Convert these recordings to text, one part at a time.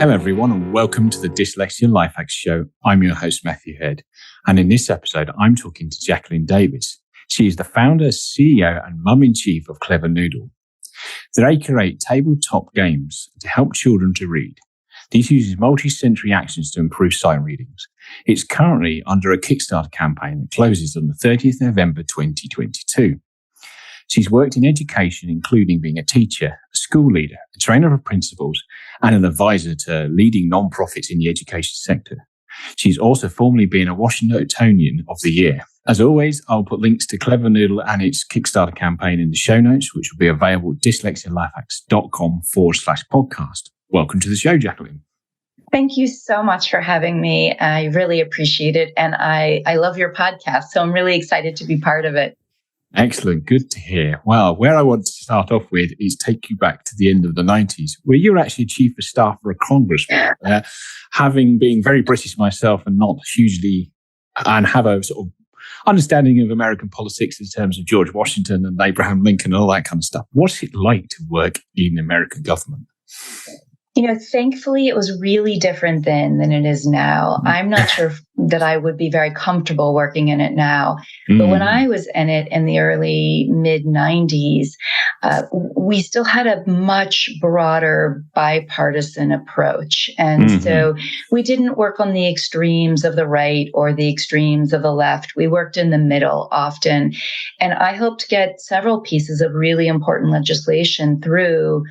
Hello everyone and welcome to the Dyslexia Life Hacks Show. I'm your host Matthew Head, and in this episode I'm talking to Jacquelyn Davies. She is the founder, CEO and Mum-In-Chief of Clever Noodle. They create tabletop games to help children to read. This uses multi-sensory actions to improve sight readings. It's currently under a Kickstarter campaign that closes on the 30th November 2022. She's worked in education, including being a teacher, a school leader, a trainer of principals, and an advisor to leading non-profits in the education sector. She's also formerly been a Washingtonian of the Year. As always, I'll put links to Clever Noodle and its Kickstarter campaign in the show notes, which will be available at dyslexialifehacks.com/podcast. Welcome to the show, Jacquelyn. Thank you so much for having me. I really appreciate it. And I love your podcast, so I'm really excited to be part of it. Excellent. Good to hear. Well, where I want to start off with is take you back to the end of the 90s, where you were actually chief of staff for a congressman. Having been very British myself and not hugely, and have a sort of understanding of American politics in terms of George Washington and Abraham Lincoln and all that kind of stuff. What's it like to work in American government? You know, thankfully, it was really different then than it is now. I'm not sure that I would be very comfortable working in it now. But when I was in it in the early mid-90s, we still had a much broader bipartisan approach. And so we didn't work on the extremes of the right or the extremes of the left. We worked in the middle often. And I helped get several pieces of really important legislation through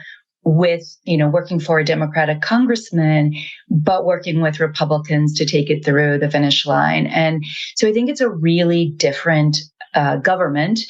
with, working for a Democratic congressman, but working with Republicans to take it through the finish line. And so I think it's a really different government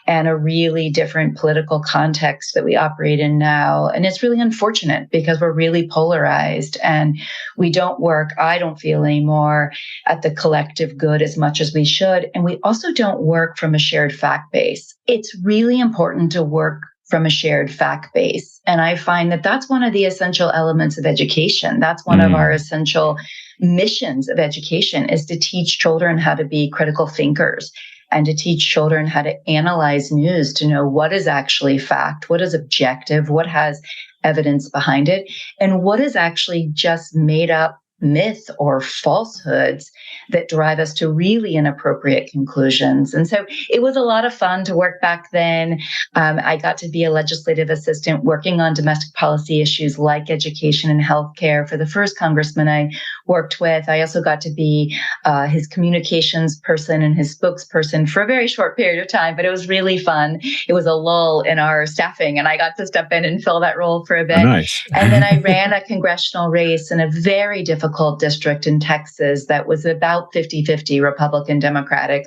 and a really different political context that we operate in now. And it's really unfortunate because we're really polarized and we don't work, I don't feel anymore, at the collective good as much as we should. And we also don't work from a shared fact base. It's really important to work from a shared fact base. And I find that that's one of the essential elements of education. That's one of our essential missions of education, is to teach children how to be critical thinkers and to teach children how to analyze news, to know what is actually fact, what is objective, what has evidence behind it, and what is actually just made up myth or falsehoods that drive us to really inappropriate conclusions. And so it was a lot of fun to work back then. I got to be a legislative assistant working on domestic policy issues like education and healthcare for the first congressman I worked with. I also got to be his communications person and his spokesperson for a very short period of time, but it was really fun. It was a lull in our staffing, and I got to step in and fill that role for a bit. Nice. And then I ran a congressional race in a very difficult district in Texas that was about 50-50 Republican Democratic.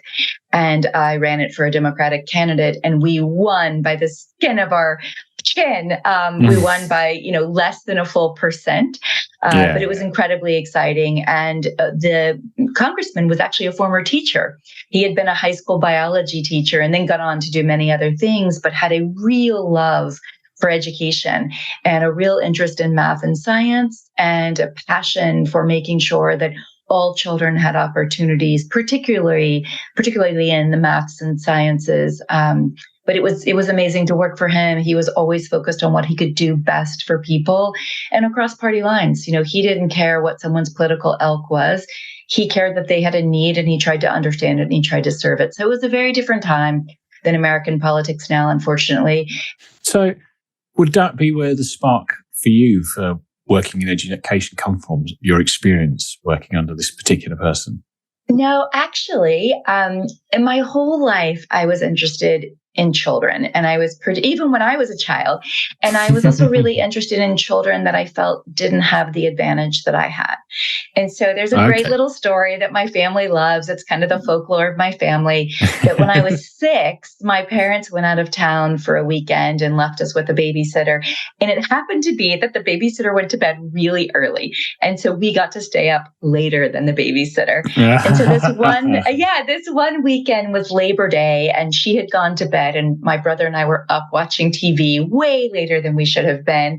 And I ran it for a Democratic candidate, and we won by the skin of our chin. We won by, less than a full percent. But it was incredibly exciting. And the congressman was actually a former teacher. He had been a high school biology teacher and then got on to do many other things, but had a real love for education and a real interest in math and science and a passion for making sure that all children had opportunities, particularly in the maths and sciences. But it was amazing to work for him. He was always focused on what he could do best for people and across party lines. He didn't care what someone's political ilk was. He cared that they had a need and he tried to understand it and he tried to serve it. So it was a very different time than American politics now, unfortunately. So would that be where the spark for you for working in education come from, your experience working under this particular person? No, actually, in my whole life, I was interested in children. And I was even when I was a child. And I was also really interested in children that I felt didn't have the advantage that I had. And so there's a great little story that my family loves. It's kind of the folklore of my family, that when I was 6, my parents went out of town for a weekend and left us with a babysitter. And it happened to be that the babysitter went to bed really early. And so we got to stay up later than the babysitter. And so this one weekend was Labor Day, and she had gone to bed. And my brother and I were up watching TV way later than we should have been.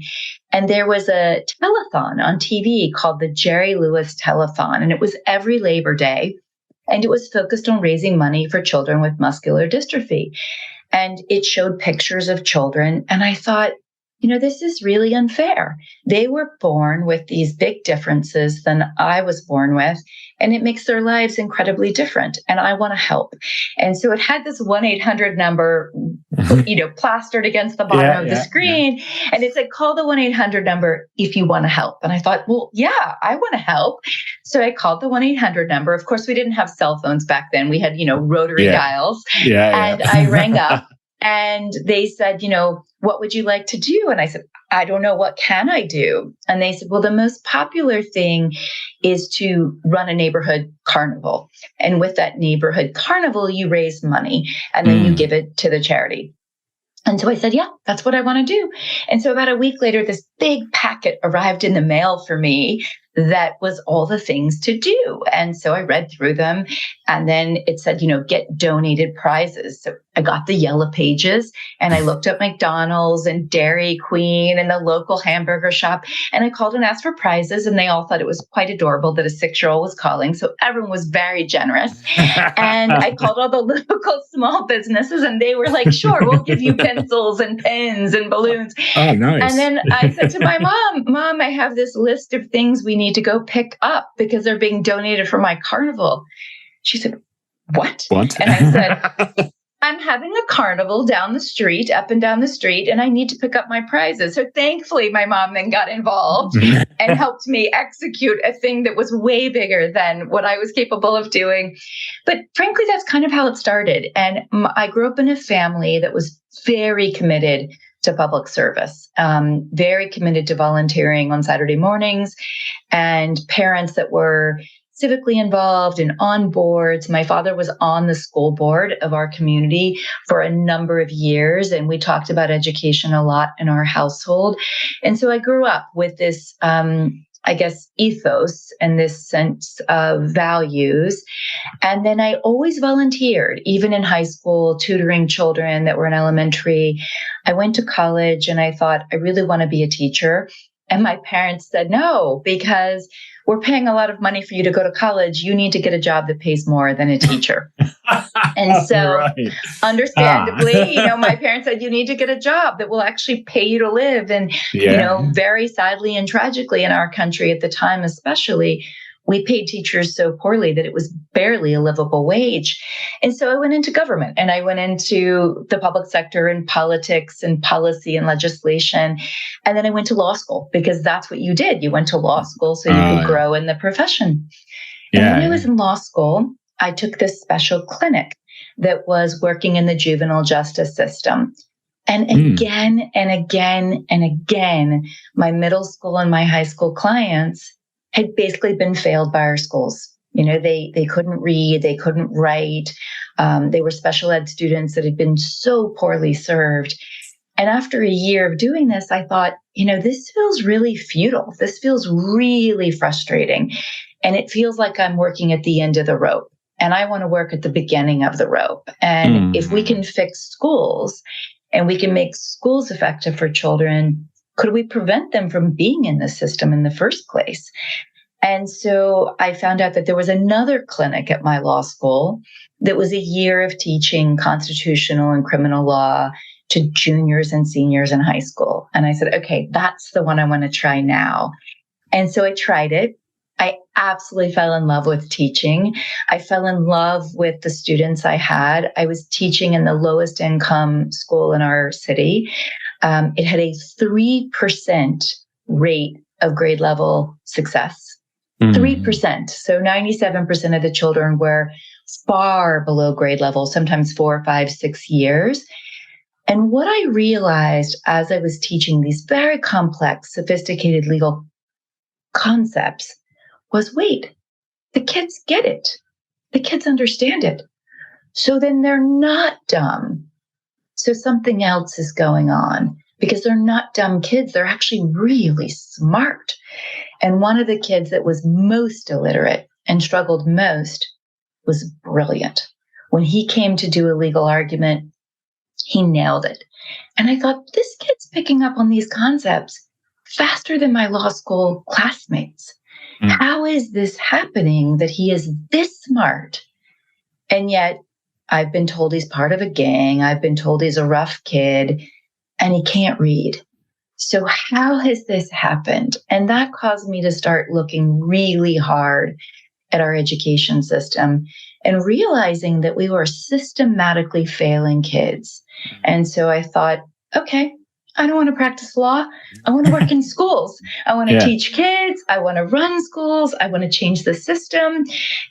And there was a telethon on TV called the Jerry Lewis Telethon. And it was every Labor Day. And it was focused on raising money for children with muscular dystrophy. And it showed pictures of children. And I thought, this is really unfair. They were born with these big differences than I was born with, and it makes their lives incredibly different. And I want to help. And so it had this 1-800 number, plastered against the bottom of the screen. Yeah. And it said, call the 1-800 number if you want to help. And I thought, well, yeah, I want to help. So I called the 1-800 number. Of course, we didn't have cell phones back then. We had, rotary dials. And I rang up. And they said, what would you like to do? And I said, I don't know. What can I do? And they said, well, the most popular thing is to run a neighborhood carnival. And with that neighborhood carnival, you raise money and then you give it to the charity. And so I said, yeah, that's what I want to do. And so about a week later, this big packet arrived in the mail for me that was all the things to do. And so I read through them, and then it said, get donated prizes. So I got the yellow pages, and I looked up McDonald's and Dairy Queen and the local hamburger shop, and I called and asked for prizes, and they all thought it was quite adorable that a 6-year-old was calling. So everyone was very generous. And I called all the local small businesses, and they were like, sure, we'll give you pencils and pens and balloons. Oh, nice. And then I said to my Mom, I have this list of things we need to go pick up because they're being donated for my carnival. She said, what? And I said, I'm having a carnival up and down the street, and I need to pick up my prizes. So thankfully, my mom then got involved and helped me execute a thing that was way bigger than what I was capable of doing. But frankly, that's kind of how it started. And I grew up in a family that was very committed to public service, very committed to volunteering on Saturday mornings, and parents that were civically involved and on boards. My father was on the school board of our community for a number of years, and we talked about education a lot in our household. And so I grew up with this, ethos and this sense of values. And then I always volunteered, even in high school, tutoring children that were in elementary. I went to college and I thought, I really want to be a teacher. And my parents said, no, because we're paying a lot of money for you to go to college. You need to get a job that pays more than a teacher. And so understandably, my parents said, you need to get a job that will actually pay you to live. And, very sadly and tragically in our country at the time, especially, we paid teachers so poorly that it was barely a livable wage. And so I went into government, and I went into the public sector and politics and policy and legislation. And then I went to law school, because that's what you did. You went to law school so you could grow in the profession. And when I was in law school, I took this special clinic that was working in the juvenile justice system. And again and again and again, my middle school and my high school clients had basically been failed by our schools. They couldn't read, they couldn't write. They were special ed students that had been so poorly served. And after a year of doing this, I thought, this feels really futile. This feels really frustrating. And it feels like I'm working at the end of the rope. And I want to work at the beginning of the rope. And if we can fix schools and we can make schools effective for children, could we prevent them from being in the system in the first place? And so I found out that there was another clinic at my law school that was a year of teaching constitutional and criminal law to juniors and seniors in high school. And I said, okay, that's the one I want to try now. And so I tried it. I absolutely fell in love with teaching. I fell in love with the students I had. I was teaching in the lowest income school in our city. It had a 3% rate of grade level success. 3%. So 97% of the children were far below grade level, sometimes 4, 5, 6 years. And what I realized as I was teaching these very complex, sophisticated legal concepts was, wait, the kids get it. The kids understand it. So then they're not dumb. So something else is going on, because they're not dumb kids. They're actually really smart. And one of the kids that was most illiterate and struggled most was brilliant. When he came to do a legal argument, he nailed it. And I thought, this kid's picking up on these concepts faster than my law school classmates. How is this happening that he is this smart? And yet I've been told he's part of a gang. I've been told he's a rough kid and he can't read. So how has this happened? And that caused me to start looking really hard at our education system and realizing that we were systematically failing kids. And so I thought, okay, I don't want to practice law. I want to work in schools. I want to teach kids. I want to run schools. I want to change the system.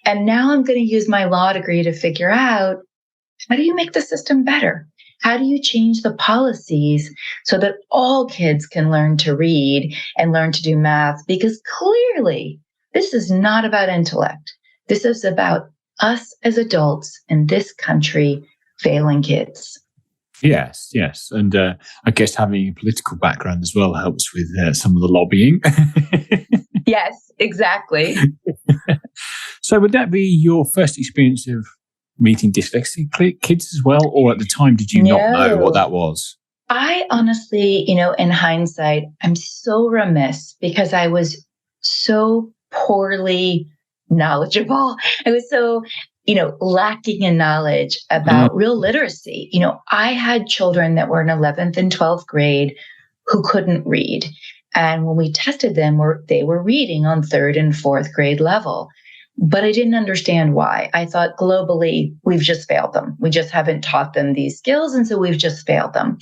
And now I'm going to use my law degree to figure out, how do you make the system better? How do you change the policies so that all kids can learn to read and learn to do math? Because clearly, this is not about intellect. This is about us as adults in this country failing kids. Yes. And I guess having a political background as well helps with some of the lobbying. Yes, exactly. So would that be your first experience of meeting dyslexic kids as well? Or at the time, did you not know what that was? I honestly, in hindsight, I'm so remiss because I was so poorly knowledgeable. I was so, lacking in knowledge about real literacy. I had children that were in 11th and 12th grade who couldn't read. And when we tested them, they were reading on 3rd and 4th grade level. But I didn't understand why. I thought globally, we've just failed them. We just haven't taught them these skills. And so we've just failed them.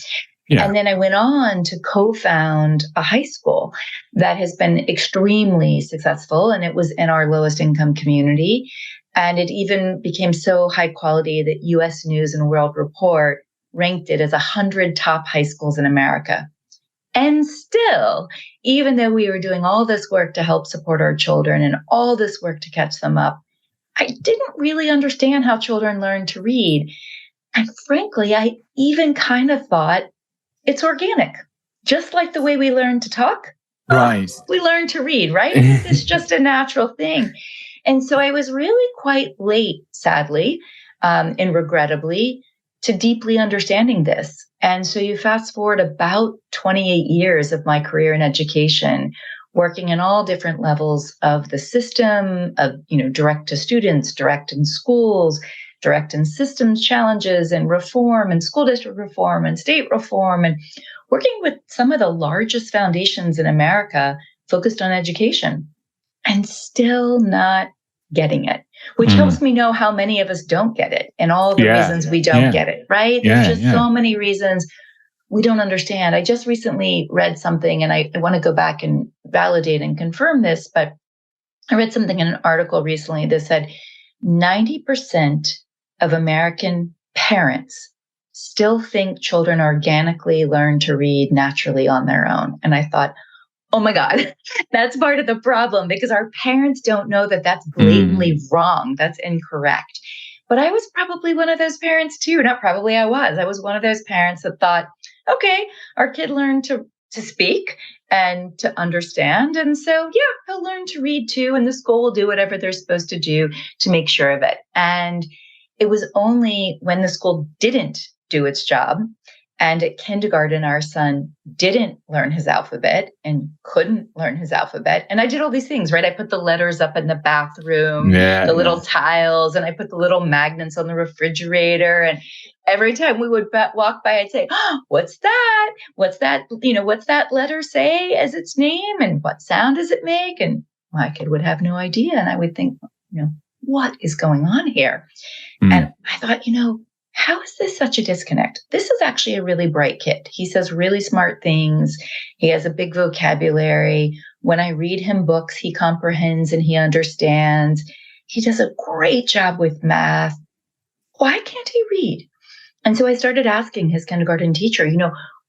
Yeah. And then I went on to co-found a high school that has been extremely successful. And it was in our lowest income community. And it even became so high quality that US News and World Report ranked it as 100 top high schools in America. And still, even though we were doing all this work to help support our children and all this work to catch them up, I didn't really understand how children learn to read. And frankly, I even kind of thought it's organic, just like the way we learn to talk. Right. We learn to read, right? It's just a natural thing. And so I was really quite late, sadly, and regrettably, to deeply understanding this. And so you fast forward about 28 years of my career in education, working in all different levels of the system, of, direct to students, direct in schools, direct in systems challenges and reform and school district reform and state reform, and working with some of the largest foundations in America focused on education, and still not getting it, which helps me know how many of us don't get it and all the reasons we don't get it, right? There's just so many reasons we don't understand. I just recently read something, and I want to go back and validate and confirm this, but I read something in an article recently that said 90% of American parents still think children organically learn to read naturally on their own. And I thought, oh my God, that's part of the problem, because our parents don't know that that's blatantly wrong. That's incorrect. But I was probably one of those parents too. Not probably, I was one of those parents that thought, okay, our kid learned to speak and to understand. And so, he'll learn to read too. And the school will do whatever they're supposed to do to make sure of it. And it was only when the school didn't do its job, and at kindergarten, our son didn't learn his alphabet and couldn't learn his alphabet. And I did all these things, right? I put the letters up in the bathroom, the little tiles, and I put the little magnets on the refrigerator. And every time we would walk by, I'd say, oh, what's that? What's that? What's that letter say as its name? And what sound does it make? And my kid would have no idea. And I would think, what is going on here? And I thought, how is this such a disconnect? This is actually a really bright kid. He says really smart things. He has a big vocabulary. When I read him books, he comprehends and he understands. He does a great job with math. Why can't he read? And so I started asking his kindergarten teacher,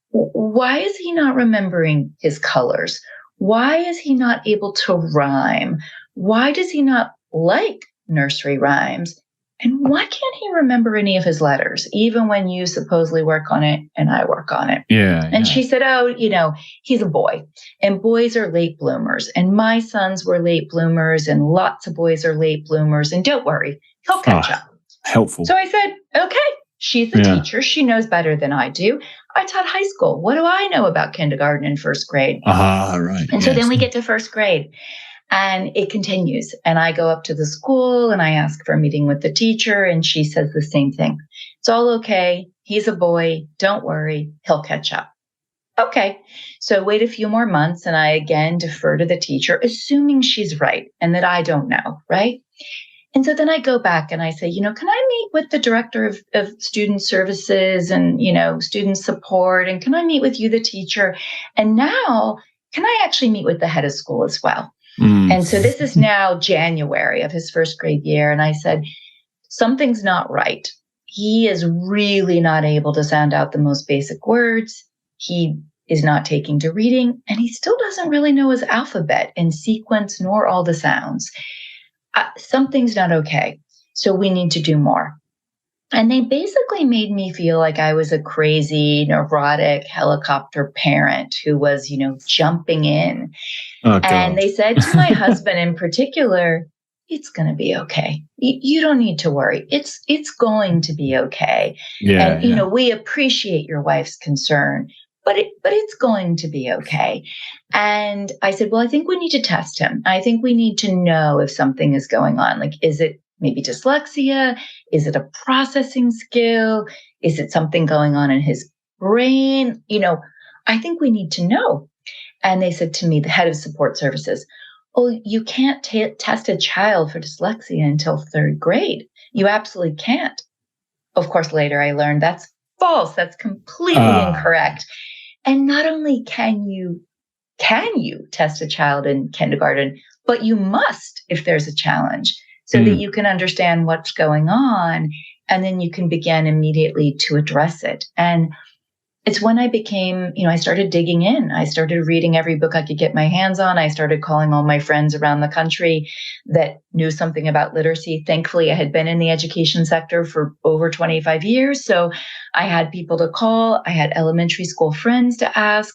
why is he not remembering his colors? Why is he not able to rhyme? Why does he not like nursery rhymes? And why can't he remember any of his letters, even when you supposedly work on it and I work on it? And she said, oh, he's a boy, and boys are late bloomers. And my sons were late bloomers, and lots of boys are late bloomers. And don't worry, he'll catch up. Helpful. So I said, okay, she's the teacher. She knows better than I do. I taught high school. What do I know about kindergarten and first grade? Right. And so then we get to first grade. And it continues. And I go up to the school and I ask for a meeting with the teacher. And she says the same thing. It's all okay. He's a boy. Don't worry. He'll catch up. Okay. So I wait a few more months and I again defer to the teacher, assuming she's right and that I don't know, right? And so then I go back and I say, can I meet with the director of student services and, student support? And can I meet with you, the teacher? And now, can I actually meet with the head of school as well? And so this is now January of his first grade year. And I said, something's not right. He is really not able to sound out the most basic words. He is not taking to reading, and he still doesn't really know his alphabet in sequence nor all the sounds. Something's not okay. So we need to do more. And they basically made me feel like I was a crazy, neurotic helicopter parent who was, jumping in. Oh, God. And they said to my husband in particular, it's going to be okay. You don't need to worry. It's going to be okay. Yeah, and, we appreciate your wife's concern, but it's going to be okay. And I said, well, I think we need to test him. I think we need to know if something is going on. Like, is it maybe dyslexia? Is it a processing skill? Is it something going on in his brain? I think we need to know. And they said to me, the head of support services, oh, you can't test a child for dyslexia until third grade. You absolutely can't. Of course, later I learned that's false. That's completely incorrect. And not only can you test a child in kindergarten, but you must if there's a challenge so that you can understand what's going on. And then you can begin immediately to address it. And it's when I became, I started digging in. I started reading every book I could get my hands on. I started calling all my friends around the country that knew something about literacy. Thankfully, I had been in the education sector for over 25 years. So I had people to call. I had elementary school friends to ask.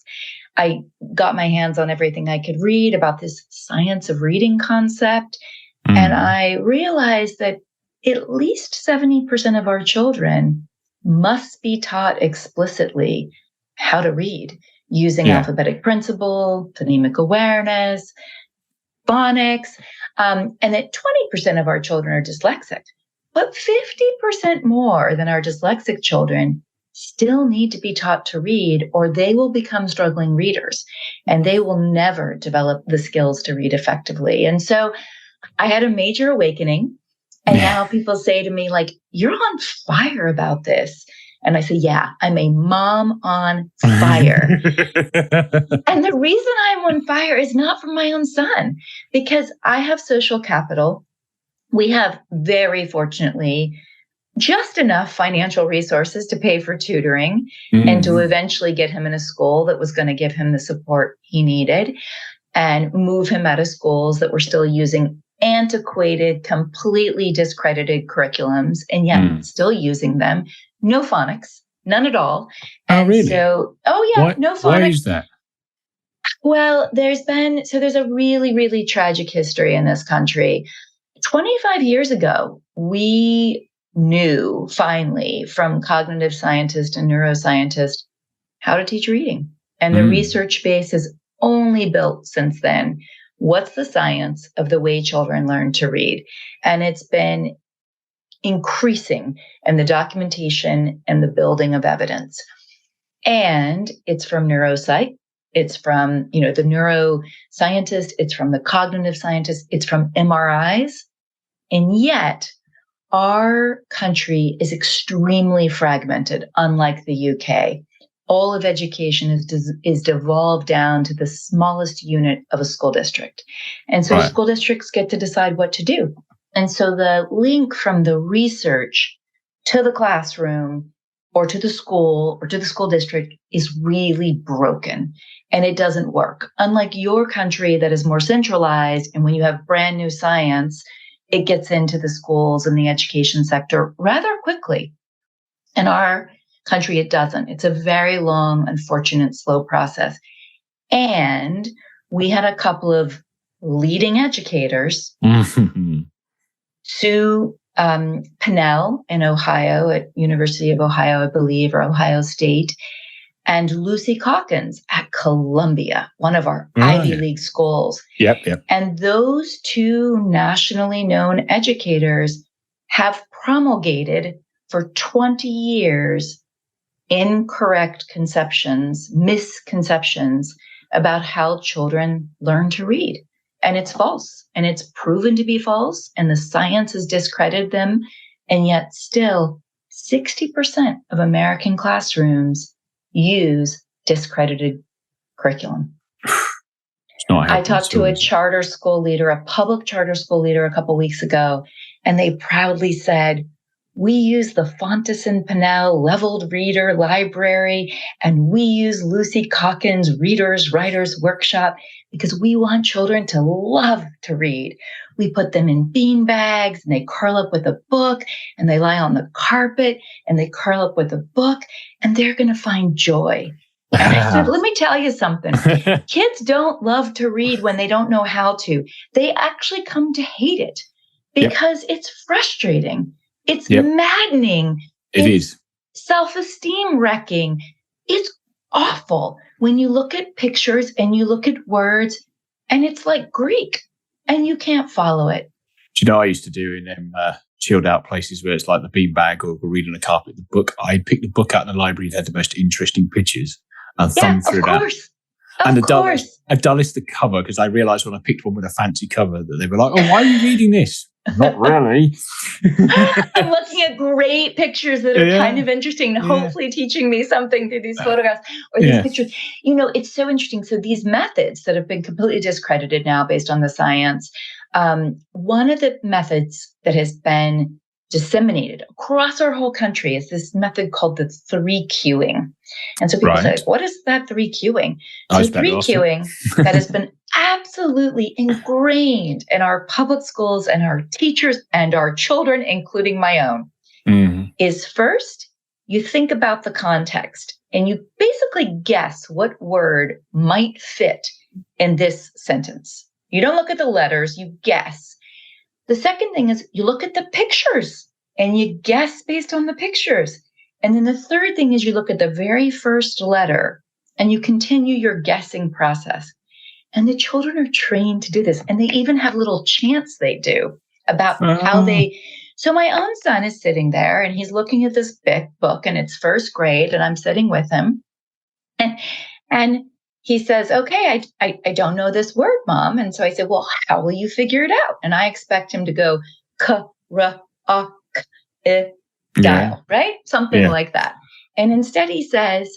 I got my hands on everything I could read about this science of reading concept. And I realized that at least 70% of our children must be taught explicitly how to read using alphabetic principle, phonemic awareness, phonics, and that 20% of our children are dyslexic. But 50% more than our dyslexic children still need to be taught to read, or they will become struggling readers, and they will never develop the skills to read effectively. And so I had a major awakening. And now people say to me, like, you're on fire about this. And I say, yeah, I'm a mom on fire. And the reason I'm on fire is not from my own son, because I have social capital. We have very fortunately just enough financial resources to pay for tutoring and to eventually get him in a school that was going to give him the support he needed and move him out of schools that were still using antiquated, completely discredited curriculums, and yet still using them. No phonics, none at all. And really? So, no phonics. Why is that? Well, there's a really, really tragic history in this country. 25 years ago, we knew finally from cognitive scientists and neuroscientists how to teach reading. And the research base has only built since then. What's the science of the way children learn to read? And it's been increasing in the documentation and the building of evidence. And it's from neuropsych. It's from, the neuroscientist. It's from the cognitive scientist. It's from MRIs. And yet our country is extremely fragmented, unlike the UK. All of education is devolved down to the smallest unit of a school district. And so school districts get to decide what to do. And so the link from the research to the classroom or to the school or to the school district is really broken, and it doesn't work. Unlike your country that is more centralized, and when you have brand new science, it gets into the schools and the education sector rather quickly. In our country, it doesn't. It's a very long, unfortunate, slow process. And we had a couple of leading educators, Sue Pinnell in Ohio at University of Ohio, I believe, or Ohio State, and Lucy Calkins at Columbia, one of our Ivy League schools. Yep. And those two nationally known educators have promulgated for 20 years incorrect misconceptions about how children learn to read. And it's false, and it's proven to be false, and the science has discredited them. And yet still 60% of American classrooms use discredited curriculum. I talked to a charter school leader, a public charter school leader a couple of weeks ago, and they proudly said, we use the Fontes and Pinnell leveled reader library, and we use Lucy Calkins Readers Writers Workshop because we want children to love to read. We put them in bean bags and they curl up with a book, and they lie on the carpet and they curl up with a book, and they're going to find joy. And I said, let me tell you something. Kids don't love to read when they don't know how to. They actually come to hate it because it's frustrating. It's maddening. It's self-esteem wrecking. It's awful when you look at pictures and you look at words and it's like Greek and you can't follow it. Do you know what I used to do in them chilled out places where it's like the beanbag or reading a carpet, the book? I'd pick the book out in the library that had the most interesting pictures and thumb through that. Of course. I dullest the cover because I realised when I picked one with a fancy cover that they were like, oh, why are you reading this? Not really. I'm looking at great pictures that are kind of interesting and hopefully teaching me something through these photographs or these pictures. You know, it's so interesting. So these methods that have been completely discredited now based on the science, one of the methods that has been disseminated across our whole country is this method called the 3Qing. And so people say, what is that 3Qing? So 3Qing that has been absolutely ingrained in our public schools and our teachers and our children, including my own, is first, you think about the context and you basically guess what word might fit in this sentence. You don't look at the letters, you guess. The second thing is you look at the pictures and you guess based on the pictures. And then the third thing is you look at the very first letter and you continue your guessing process. And the children are trained to do this. And they even have little chants they do about how they... So my own son is sitting there and he's looking at this big book and it's first grade and I'm sitting with him. And he says, okay, I don't know this word, Mom. And so I said, well, how will you figure it out? And I expect him to go, dial, right? Something like that. And instead he says,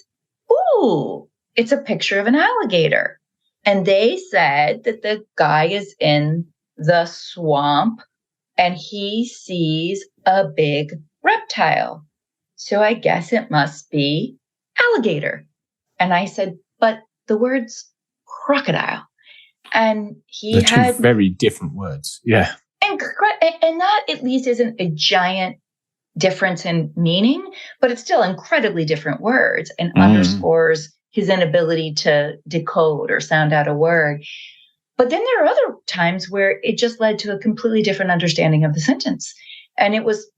ooh, it's a picture of an alligator. And they said that the guy is in the swamp and he sees a big reptile. So I guess it must be alligator. And I said, but the word's crocodile. And he had two very different words. Yeah. And that at least isn't a giant difference in meaning, but it's still incredibly different words and underscores his inability to decode or sound out a word. But then there are other times where it just led to a completely different understanding of the sentence. And it was,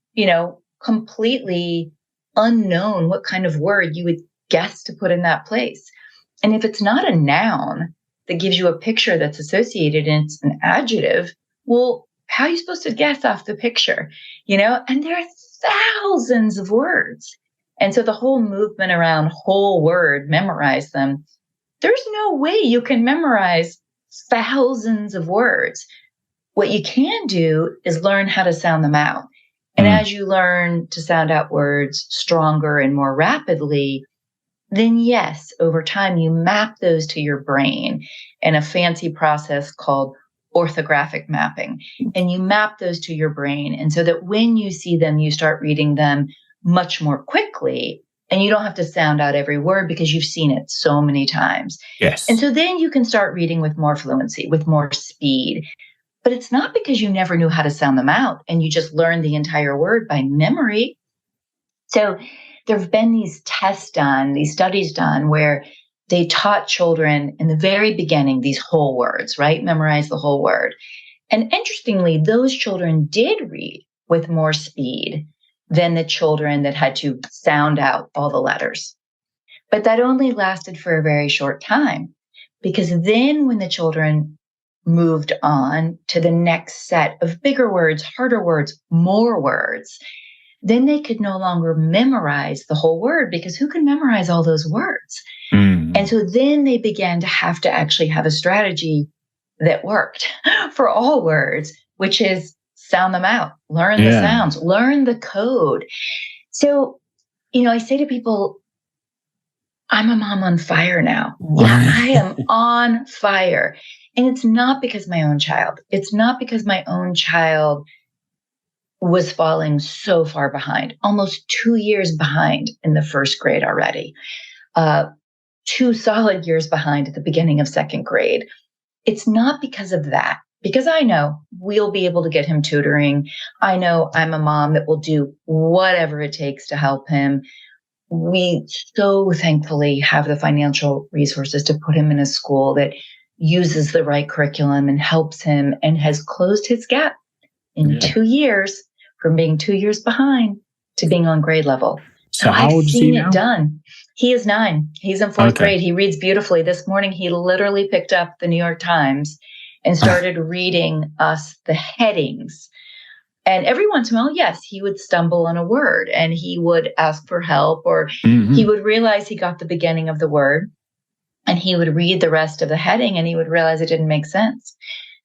completely unknown what kind of word you would guess to put in that place. And if it's not a noun that gives you a picture that's associated and it's an adjective, well, how are you supposed to guess off the picture? And there are thousands of words. And so the whole movement around whole word, memorize them. There's no way you can memorize thousands of words. What you can do is learn how to sound them out. And as you learn to sound out words stronger and more rapidly, then yes, over time, you map those to your brain in a fancy process called orthographic mapping. And you map those to your brain. And so that when you see them, you start reading them much more quickly. And you don't have to sound out every word because you've seen it so many times. Yes. And so then you can start reading with more fluency, with more speed. But it's not because you never knew how to sound them out and you just learned the entire word by memory. So there have been these tests done, these studies done where they taught children in the very beginning these whole words, right? Memorize the whole word. And interestingly, those children did read with more speed than the children that had to sound out all the letters. But that only lasted for a very short time, because then when the children moved on to the next set of bigger words, harder words, more words, then they could no longer memorize the whole word, because who can memorize all those words? And so then they began to have to actually have a strategy that worked for all words, which is sound them out, learn the sounds, learn the code. So, I say to people, I'm a mom on fire now. Yeah, I am on fire. And it's not because it's not because my own child was falling so far behind, almost 2 years behind in the first grade already, 2 solid years behind at the beginning of second grade. It's not because of that, because I know we'll be able to get him tutoring. I know I'm a mom that will do whatever it takes to help him. We so thankfully have the financial resources to put him in a school that uses the right curriculum and helps him, and has closed his gap in 2 years from being 2 years behind to being on grade level. So how old is he now? I've seen it done. He is 9. He's in 4th grade. He reads beautifully. This morning, he literally picked up the New York Times and started reading us the headings. And every once in a while, yes, he would stumble on a word and he would ask for help, or he would realize he got the beginning of the word and he would read the rest of the heading and he would realize it didn't make sense.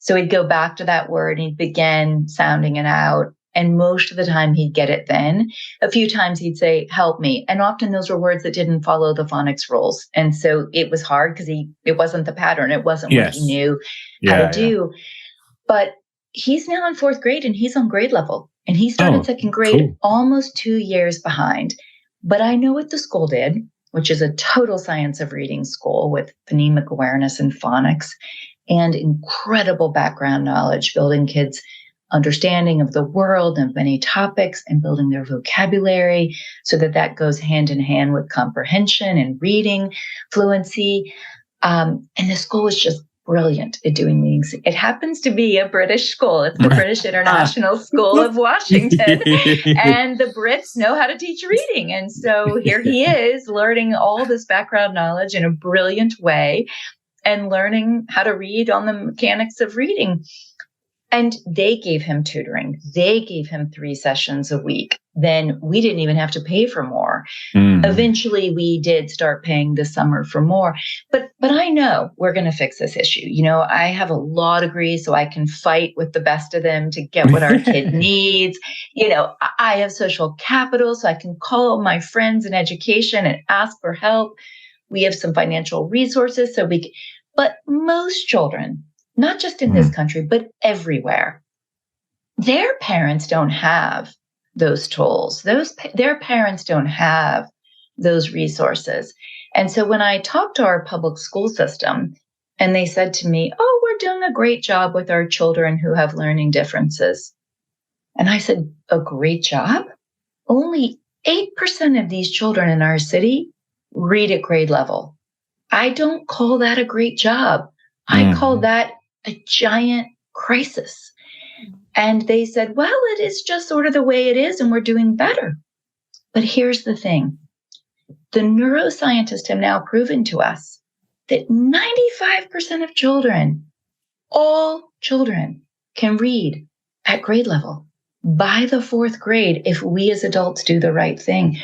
So he'd go back to that word and he'd begin sounding it out. And most of the time he'd get it then. A few times he'd say, help me. And often those were words that didn't follow the phonics rules. And so it was hard because it wasn't the pattern. It wasn't what he knew how to do. But he's now in 4th grade and he's on grade level. And he started second grade almost 2 years behind. But I know what the school did, which is a total science of reading school with phonemic awareness and phonics and incredible background knowledge, building kids' understanding of the world and many topics and building their vocabulary so that goes hand in hand with comprehension and reading fluency. And the school was just brilliant at doing these. It happens to be a British school. It's the British International School of Washington. And the Brits know how to teach reading. And so here he is learning all this background knowledge in a brilliant way and learning how to read on the mechanics of reading. And they gave him tutoring. They gave him 3 sessions a week. Then we didn't even have to pay for more. Eventually, we did start paying this summer for more. But I know we're going to fix this issue. I have a law degree, so I can fight with the best of them to get what our kid needs. I have social capital, so I can call my friends in education and ask for help. We have some financial resources, but most children, not just in this country, but everywhere, their parents don't have those tools. Their parents don't have those resources. And so when I talked to our public school system and they said to me, oh, we're doing a great job with our children who have learning differences. And I said, a great job? Only 8% of these children in our city read at grade level. I don't call that a great job. I call that a giant crisis. And they said, well, it is just sort of the way it is, and we're doing better. But here's the thing. The neuroscientists have now proven to us that 95% of children, all children, can read at grade level by the 4th grade if we as adults do the right thing.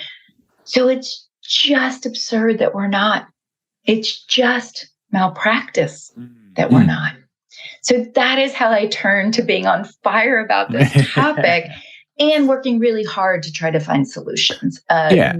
So it's just absurd that we're not. It's just malpractice that we're not. So that is how I turned to being on fire about this topic and working really hard to try to find solutions.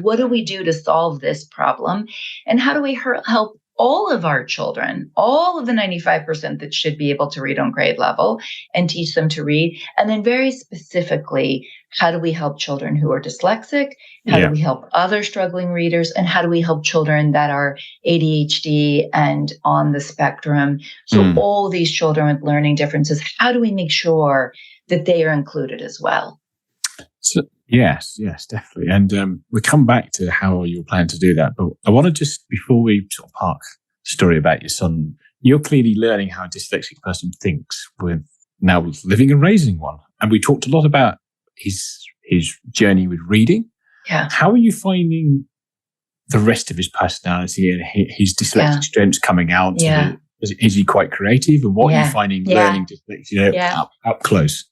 What do we do to solve this problem? And how do we help all of our children, all of the 95% that should be able to read on grade level, and teach them to read? And then very specifically, how do we help children who are dyslexic? How do we help other struggling readers? And how do we help children that are ADHD and on the spectrum? So all these children with learning differences, how do we make sure that they are included as well? So, yes, definitely. And we come back to how you plan to do that. But I want to just, before we sort of park the story about your son, you're clearly learning how a dyslexic person thinks with now living and raising one. And we talked a lot about his journey with reading. Yeah. How are you finding the rest of his personality and his dyslexic strengths coming out? Yeah. Is he quite creative? And what are you finding learning dyslexia up close?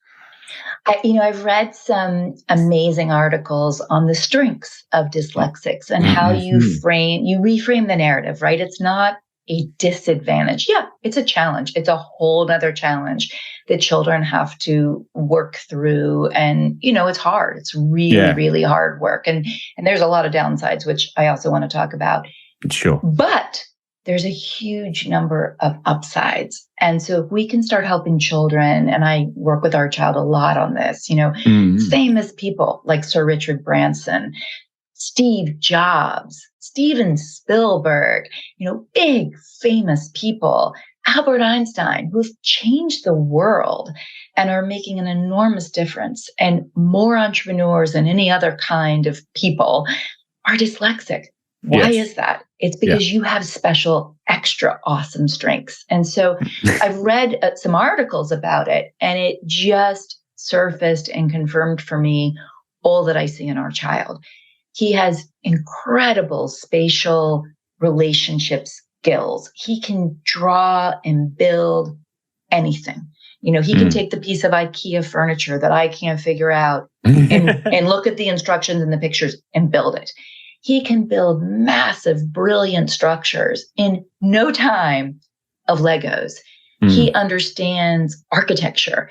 I've read some amazing articles on the strengths of dyslexics and how you reframe the narrative, right? It's not a disadvantage. Yeah, it's a challenge. It's a whole other challenge that children have to work through. And, it's hard. It's really, really hard work. And there's a lot of downsides, which I also want to talk about. Sure. But there's a huge number of upsides. And so if we can start helping children, and I work with our child a lot on this, famous people like Sir Richard Branson, Steve Jobs, Steven Spielberg, big famous people, Albert Einstein, who've changed the world and are making an enormous difference. And more entrepreneurs than any other kind of people are dyslexic. Why is that? It's because you have special, extra awesome strengths. And so I've read some articles about it, and it just surfaced and confirmed for me all that I see in our child. He has incredible spatial relationship skills. He can draw and build anything. He can take the piece of IKEA furniture that I can't figure out and look at the instructions and the pictures and build it. He can build massive, brilliant structures in no time of Legos. He understands architecture.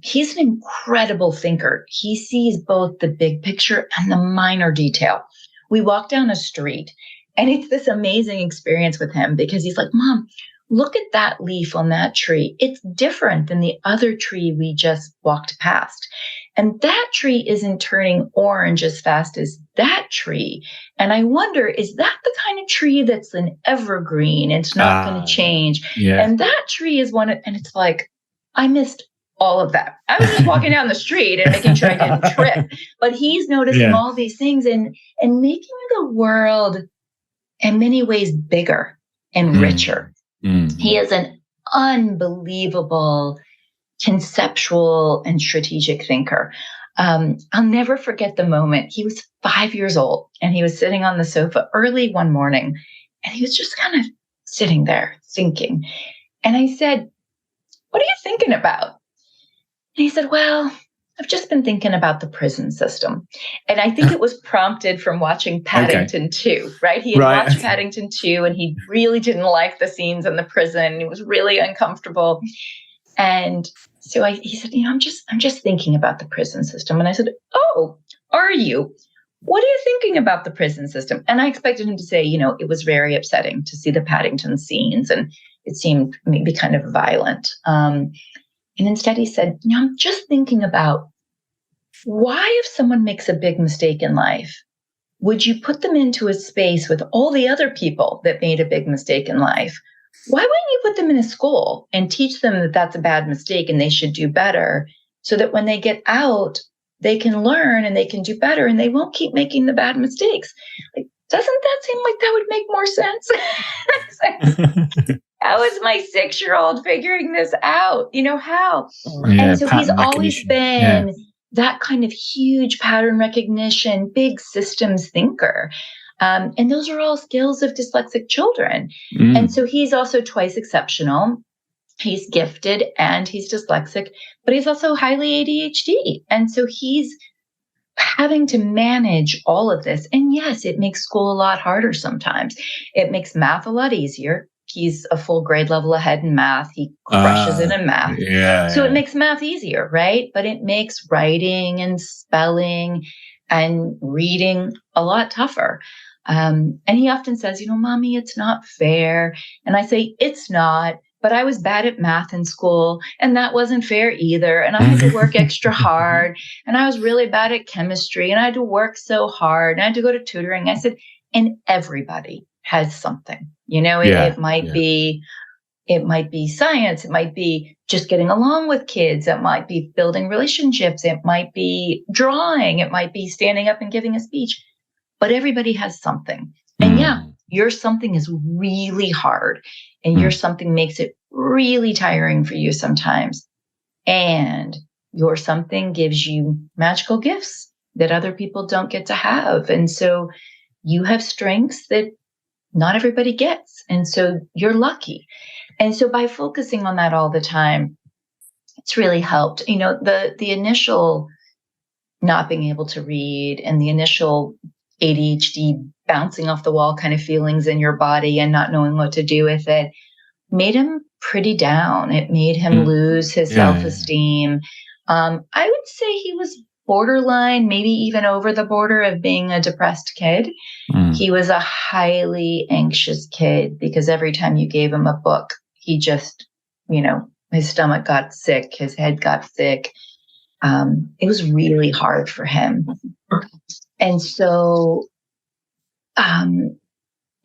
He's an incredible thinker. He sees both the big picture and the minor detail. We walk down a street, and it's this amazing experience with him because he's like, Mom, look at that leaf on that tree. It's different than the other tree we just walked past. And that tree isn't turning orange as fast as that tree. And I wonder, is that the kind of tree that's an evergreen? It's not going to change. Yeah. And that tree is and it's like, I missed all of that. I was just walking down the street and making sure I didn't trip. But he's noticing all these things and making the world in many ways bigger and richer. He is an unbelievable conceptual and strategic thinker. I'll never forget the moment. He was 5 years old and he was sitting on the sofa early one morning and he was just kind of sitting there thinking. And I said, what are you thinking about? And he said, well, I've just been thinking about the prison system. And I think it was prompted from watching Paddington 2, right? He had watched Paddington 2 and he really didn't like the scenes in the prison. He was really uncomfortable. And so he said, I'm just thinking about the prison system. And I said, oh, are you? What are you thinking about the prison system? And I expected him to say, it was very upsetting to see the Paddington scenes and it seemed maybe kind of violent. And instead he said, I'm just thinking about why if someone makes a big mistake in life, would you put them into a space with all the other people that made a big mistake in life? Why wouldn't you put them in a school and teach them that that's a bad mistake and they should do better so that when they get out, they can learn and they can do better and they won't keep making the bad mistakes? Like, doesn't that seem like that would make more sense? How is my 6-year-old figuring this out? How? And so he's always been that kind of huge pattern recognition, big systems thinker. And those are all skills of dyslexic children. And so he's also twice exceptional. He's gifted and he's dyslexic, but he's also highly ADHD. And so he's having to manage all of this. And yes, it makes school a lot harder sometimes. It makes math a lot easier. He's a full grade level ahead in math. He crushes it in math. So it makes math easier, right? But it makes writing and spelling and reading a lot tougher. And he often says, Mommy, it's not fair. And I say, it's not, but I was bad at math in school and that wasn't fair either. And I had to work extra hard and I was really bad at chemistry and I had to work so hard and I had to go to tutoring. I said, and everybody has something, it might be science. It might be just getting along with kids. It might be building relationships. It might be drawing. It might be standing up and giving a speech. But everybody has something. And your something is really hard. And your something makes it really tiring for you sometimes. And your something gives you magical gifts that other people don't get to have. And so you have strengths that not everybody gets. And so you're lucky. And so by focusing on that all the time, it's really helped. The initial not being able to read and the initial ADHD bouncing off the wall kind of feelings in your body and not knowing what to do with it made him pretty down. It made him lose his self-esteem. I would say he was borderline, maybe even over the border of being a depressed kid. He was a highly anxious kid because every time you gave him a book, he just, his stomach got sick, his head got sick. It was really hard for him. And so,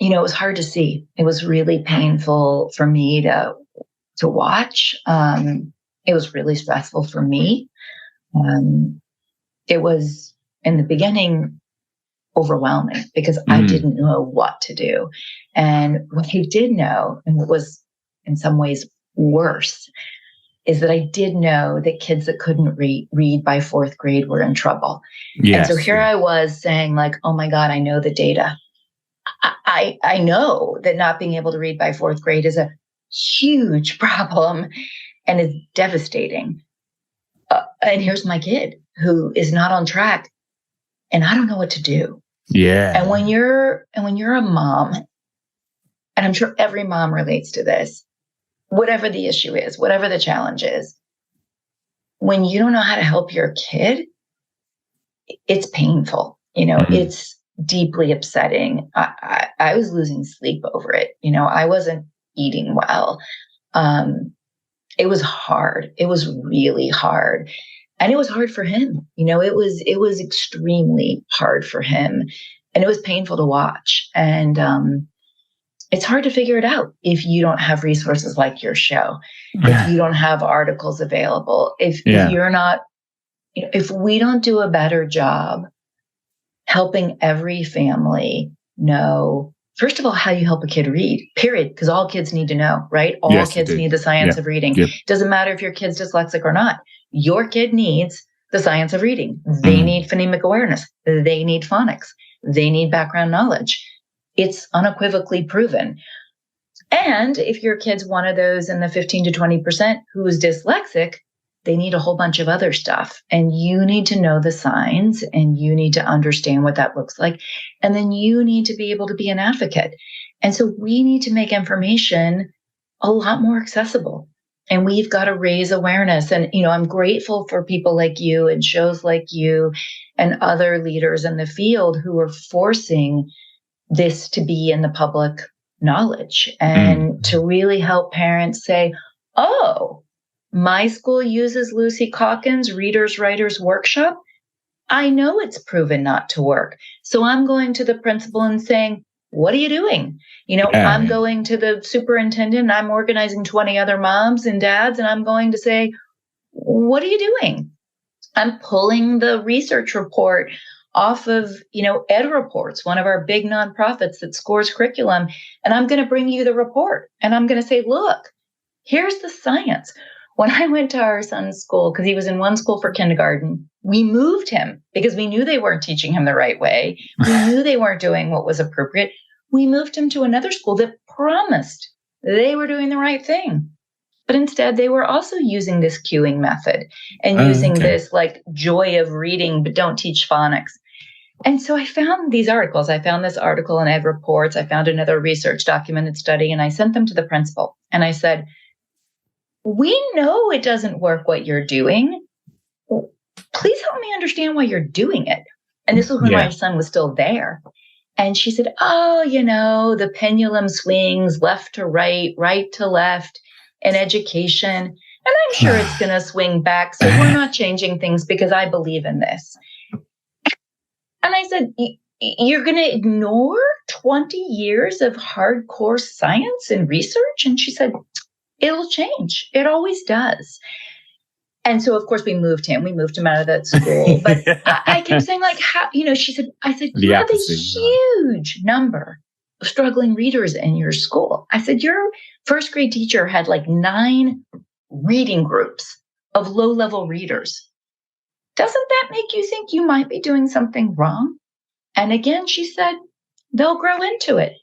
it was hard to see. It was really painful for me to watch. It was really stressful for me. It was, in the beginning, overwhelming because I didn't know what to do. And what I did know, and what was in some ways worse, is that I did know that kids that couldn't read by fourth grade were in trouble. Yes, and so here I was saying like, oh my God, I know the data. I know that not being able to read by fourth grade is a huge problem and is devastating. And here's my kid who is not on track and I don't know what to do. Yeah. And when you're a mom, and I'm sure every mom relates to this, whatever the issue is, whatever the challenge is, when you don't know how to help your kid, it's painful. It's deeply upsetting. I was losing sleep over it. I wasn't eating well. It was hard. It was really hard. And it was hard for him. It was extremely hard for him. And it was painful to watch. And it's hard to figure it out if you don't have resources like your show, if you don't have articles available, if you're not, if we don't do a better job helping every family know, first of all, how you help a kid read, period, because all kids need to know, right? All kids need the science of reading. Yep. Doesn't matter if your kid's dyslexic or not. Your kid needs the science of reading. They need phonemic awareness. They need phonics. They need background knowledge. It's unequivocally proven. And if your kid's one of those in the 15 to 20% who is dyslexic, they need a whole bunch of other stuff. And you need to know the signs and you need to understand what that looks like. And then you need to be able to be an advocate. And so we need to make information a lot more accessible. And we've got to raise awareness. And, I'm grateful for people like you and shows like you and other leaders in the field who are forcing this to be in the public knowledge and to really help parents say, oh, my school uses Lucy Calkins' Readers Writers Workshop. I know it's proven not to work. So I'm going to the principal and saying, what are you doing? I'm going to the superintendent and I'm organizing 20 other moms and dads. And I'm going to say, what are you doing? I'm pulling the research report off of, Ed Reports, one of our big nonprofits that scores curriculum. And I'm going to bring you the report. And I'm going to say, look, here's the science. When I went to our son's school, because he was in one school for kindergarten, we moved him because we knew they weren't teaching him the right way. We knew they weren't doing what was appropriate. We moved him to another school that promised they were doing the right thing. But instead, they were also using this cueing method and using this like joy of reading, but don't teach phonics. And so I found these articles. I found this article in Ed Reports. I found another research documented study, and I sent them to the principal. And I said, we know it doesn't work what you're doing. Please help me understand why you're doing it. And this was when my son was still there. And she said, oh, the pendulum swings left to right, right to left in education. And I'm sure it's going to swing back. So we're not changing things because I believe in this. And I said, you're going to ignore 20 years of hardcore science and research? And she said, it'll change. It always does. And so, of course, we moved him out of that school. But I kept saying, like, how, she said, you have a huge number of struggling readers in your school. I said, your first grade teacher had like 9 reading groups of low-level readers. Doesn't that make you think you might be doing something wrong? And again, she said, they'll grow into it.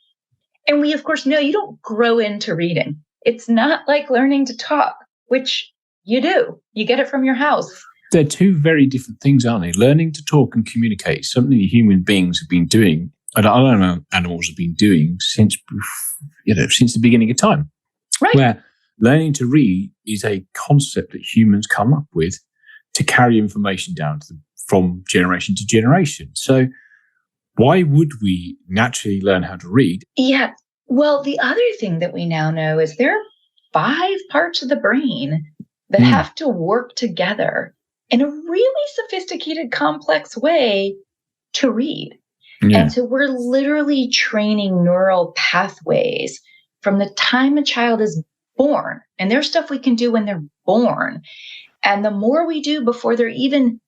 And we, of course, know you don't grow into reading. It's not like learning to talk, which You do. You get it from your house. They're two very different things, aren't they? Learning to talk and communicate is something that human beings have been doing, and other animals have been doing since the beginning of time. Right. Where learning to read is a concept that humans come up with to carry information down from generation to generation. So why would we naturally learn how to read? Yeah. Well, the other thing that we now know is there are 5 parts of the brain that have to work together in a really sophisticated, complex way to read. Yeah. And so we're literally training neural pathways from the time a child is born. And there's stuff we can do when they're born. And the more we do before they're even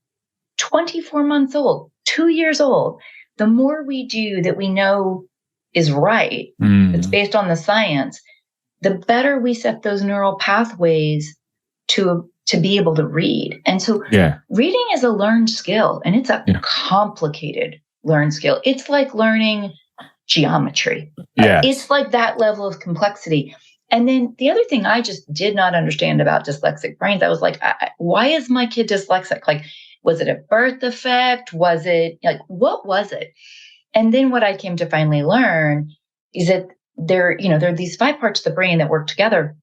24 months old, 2 years old, the more we do that we know is right, it's based on the science, the better we set those neural pathways to be able to read. And so reading is a learned skill, and it's a complicated learned skill. It's like learning geometry. It's like that level of complexity. And then the other thing I just did not understand about dyslexic brains, I was like, why is my kid dyslexic? Like, was it a birth defect? Was it what was it? And then what I came to finally learn is that there are these 5 parts of the brain that work together.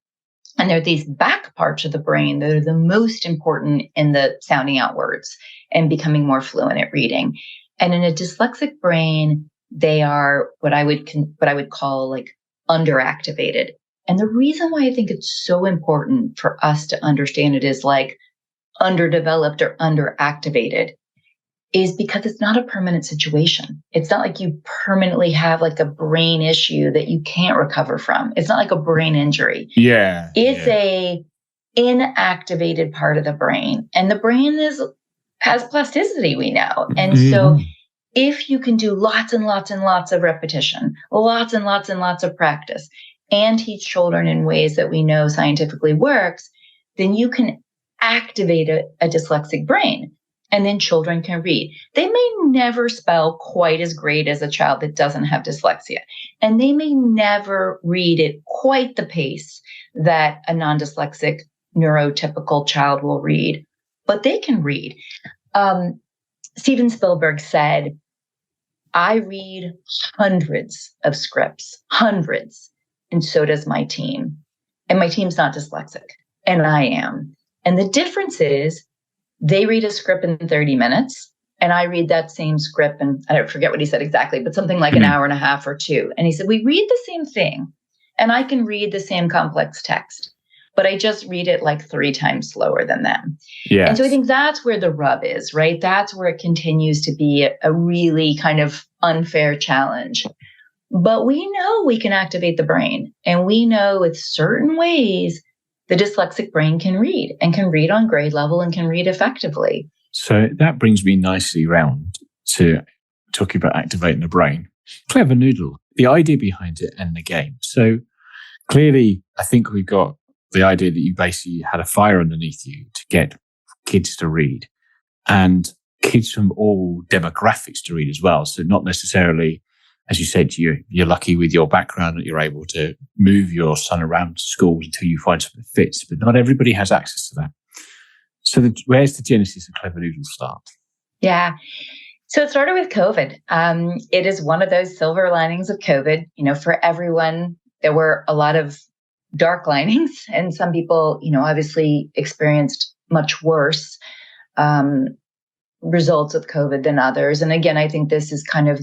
And there are these back parts of the brain that are the most important in the sounding out words and becoming more fluent at reading. And in a dyslexic brain, they are what I would call like underactivated. And the reason why I think it's so important for us to understand it is like underdeveloped or underactivated is because it's not a permanent situation. It's not like you permanently have like a brain issue that you can't recover from. It's not like a brain injury. Yeah. It's a inactivated part of the brain. And the brain has plasticity, we know. And so if you can do lots and lots and lots of repetition, lots and lots and lots of practice, and teach children in ways that we know scientifically works, then you can activate a dyslexic brain. And then children can read. They may never spell quite as great as a child that doesn't have dyslexia. And they may never read at quite the pace that a non-dyslexic neurotypical child will read, but they can read. Steven Spielberg said, I read hundreds of scripts, hundreds. And so does my team. And my team's not dyslexic, and I am. And the difference is they read a script in 30 minutes, and I read that same script, and I don't forget what he said exactly, but something like an hour and a half or 2. And he said, we read the same thing, and I can read the same complex text, but I just read it like 3 times slower than them. Yes. And so I think that's where the rub is, right? That's where it continues to be a really kind of unfair challenge. But we know we can activate the brain, and we know with certain ways the dyslexic brain can read and can read on grade level and can read effectively. So that brings me nicely round to talking about activating the brain. Clever Noodle, the idea behind it and the game. So clearly, I think we've got the idea that you basically had a fire underneath you to get kids to read, and kids from all demographics to read as well. So not necessarily, as you said, you're lucky with your background that you're able to move your son around to schools until you find something that fits, but not everybody has access to that. So where's the genesis of Clever Noodle start? Yeah. So it started with COVID. It is one of those silver linings of COVID. For everyone, there were a lot of dark linings, and some people, obviously experienced much worse results of COVID than others. And again, I think this is kind of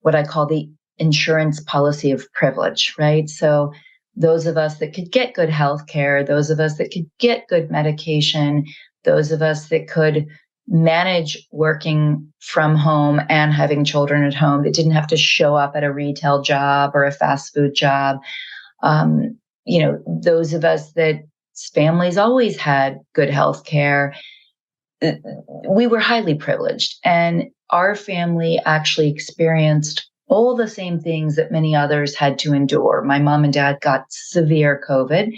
what I call the insurance policy of privilege, right? So those of us that could get good health care, those of us that could get good medication, those of us that could manage working from home and having children at home that didn't have to show up at a retail job or a fast food job. Those of us that families always had good health care. We were highly privileged, and our family actually experienced all the same things that many others had to endure. My mom and dad got severe COVID,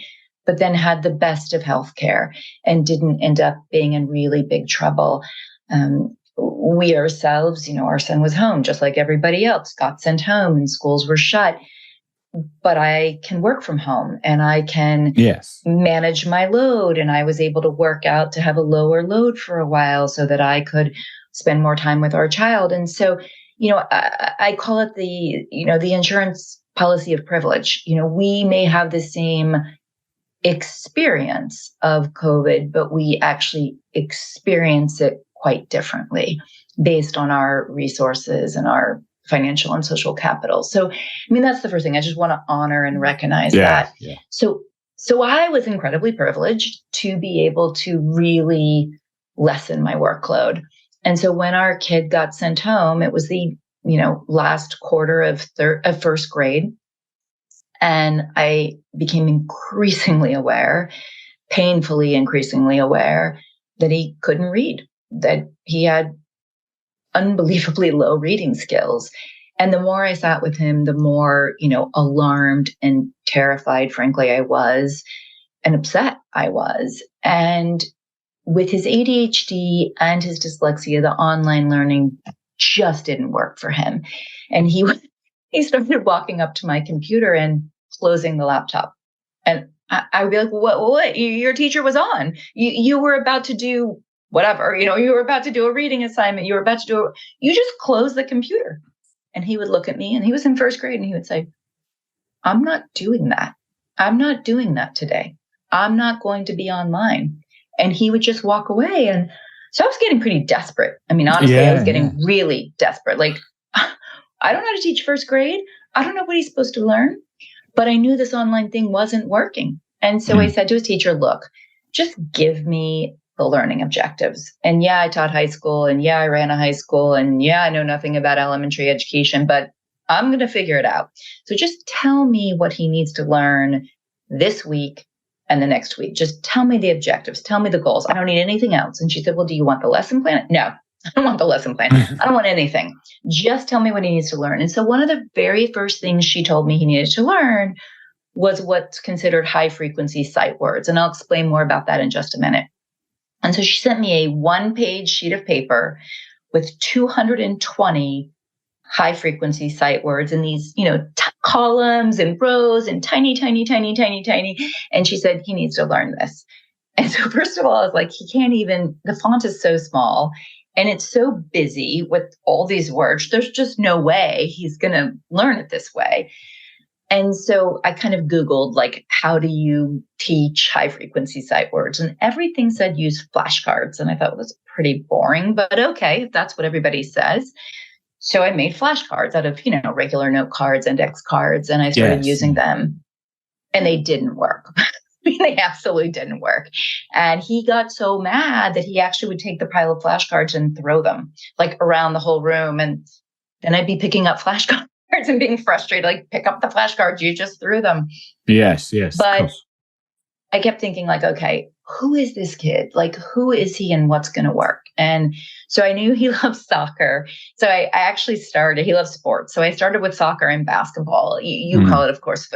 but then had the best of healthcare and didn't end up being in really big trouble. We ourselves, our son was home just like everybody else, got sent home and schools were shut. but I can work from home and I can manage my load. And I was able to work out to have a lower load for a while so that I could spend more time with our child. And so, I call it the insurance policy of privilege. We may have the same experience of COVID, but we actually experience it quite differently based on our resources and our financial and social capital. So, that's the first thing. I just want to honor and recognize that. Yeah. So I was incredibly privileged to be able to really lessen my workload. And so when our kid got sent home, it was the, last quarter of first grade. And I became increasingly aware, painfully increasingly aware, that he couldn't read, that he had unbelievably low reading skills. And the more I sat with him, the more, alarmed and terrified, frankly, I was, and upset I was. And with his ADHD and his dyslexia, the online learning just didn't work for him. And he started walking up to my computer and closing the laptop. And I would be like, what? Your teacher was on. You were about to do whatever, you were about to do a reading assignment. You were about to you just closed the computer. And he would look at me, and he was in first grade, and he would say, I'm not doing that. I'm not doing that today. I'm not going to be online. And he would just walk away. And so I was getting pretty desperate. Honestly, I was getting really desperate. Like, I don't know how to teach first grade. I don't know what he's supposed to learn, but I knew this online thing wasn't working. And so I said to his teacher, look, just give me the learning objectives. And I taught high school, and I ran a high school, and I know nothing about elementary education, but I'm going to figure it out. So just tell me what he needs to learn this week and the next week. Just tell me the objectives. Tell me the goals. I don't need anything else. And she said, well, do you want the lesson plan? No, I don't want the lesson plan. I don't want anything. Just tell me what he needs to learn. And so one of the very first things she told me he needed to learn was what's considered high frequency sight words. And I'll explain more about that in just a minute. And so she sent me a 1-page sheet of paper with 220 high frequency sight words in these, columns and rows and tiny. And she said, he needs to learn this. And so first of all, I was like, the font is so small and it's so busy with all these words. There's just no way he's going to learn it this way. And so I kind of Googled, like, how do you teach high frequency sight words? And everything said use flashcards. And I thought it was pretty boring, but okay, that's what everybody says. So I made flashcards out of, regular note cards, index cards, and I started using them, and they didn't work. They absolutely didn't work. And he got so mad that he actually would take the pile of flashcards and throw them like around the whole room. And then I'd be picking up flashcards and being frustrated, like, pick up the flashcards, you just threw them. Yes. But I kept thinking, like, okay, who is this kid? Like, who is he and what's going to work? And so I knew he loves soccer. So I actually he loves sports. So I started with soccer and basketball. You call it, of course,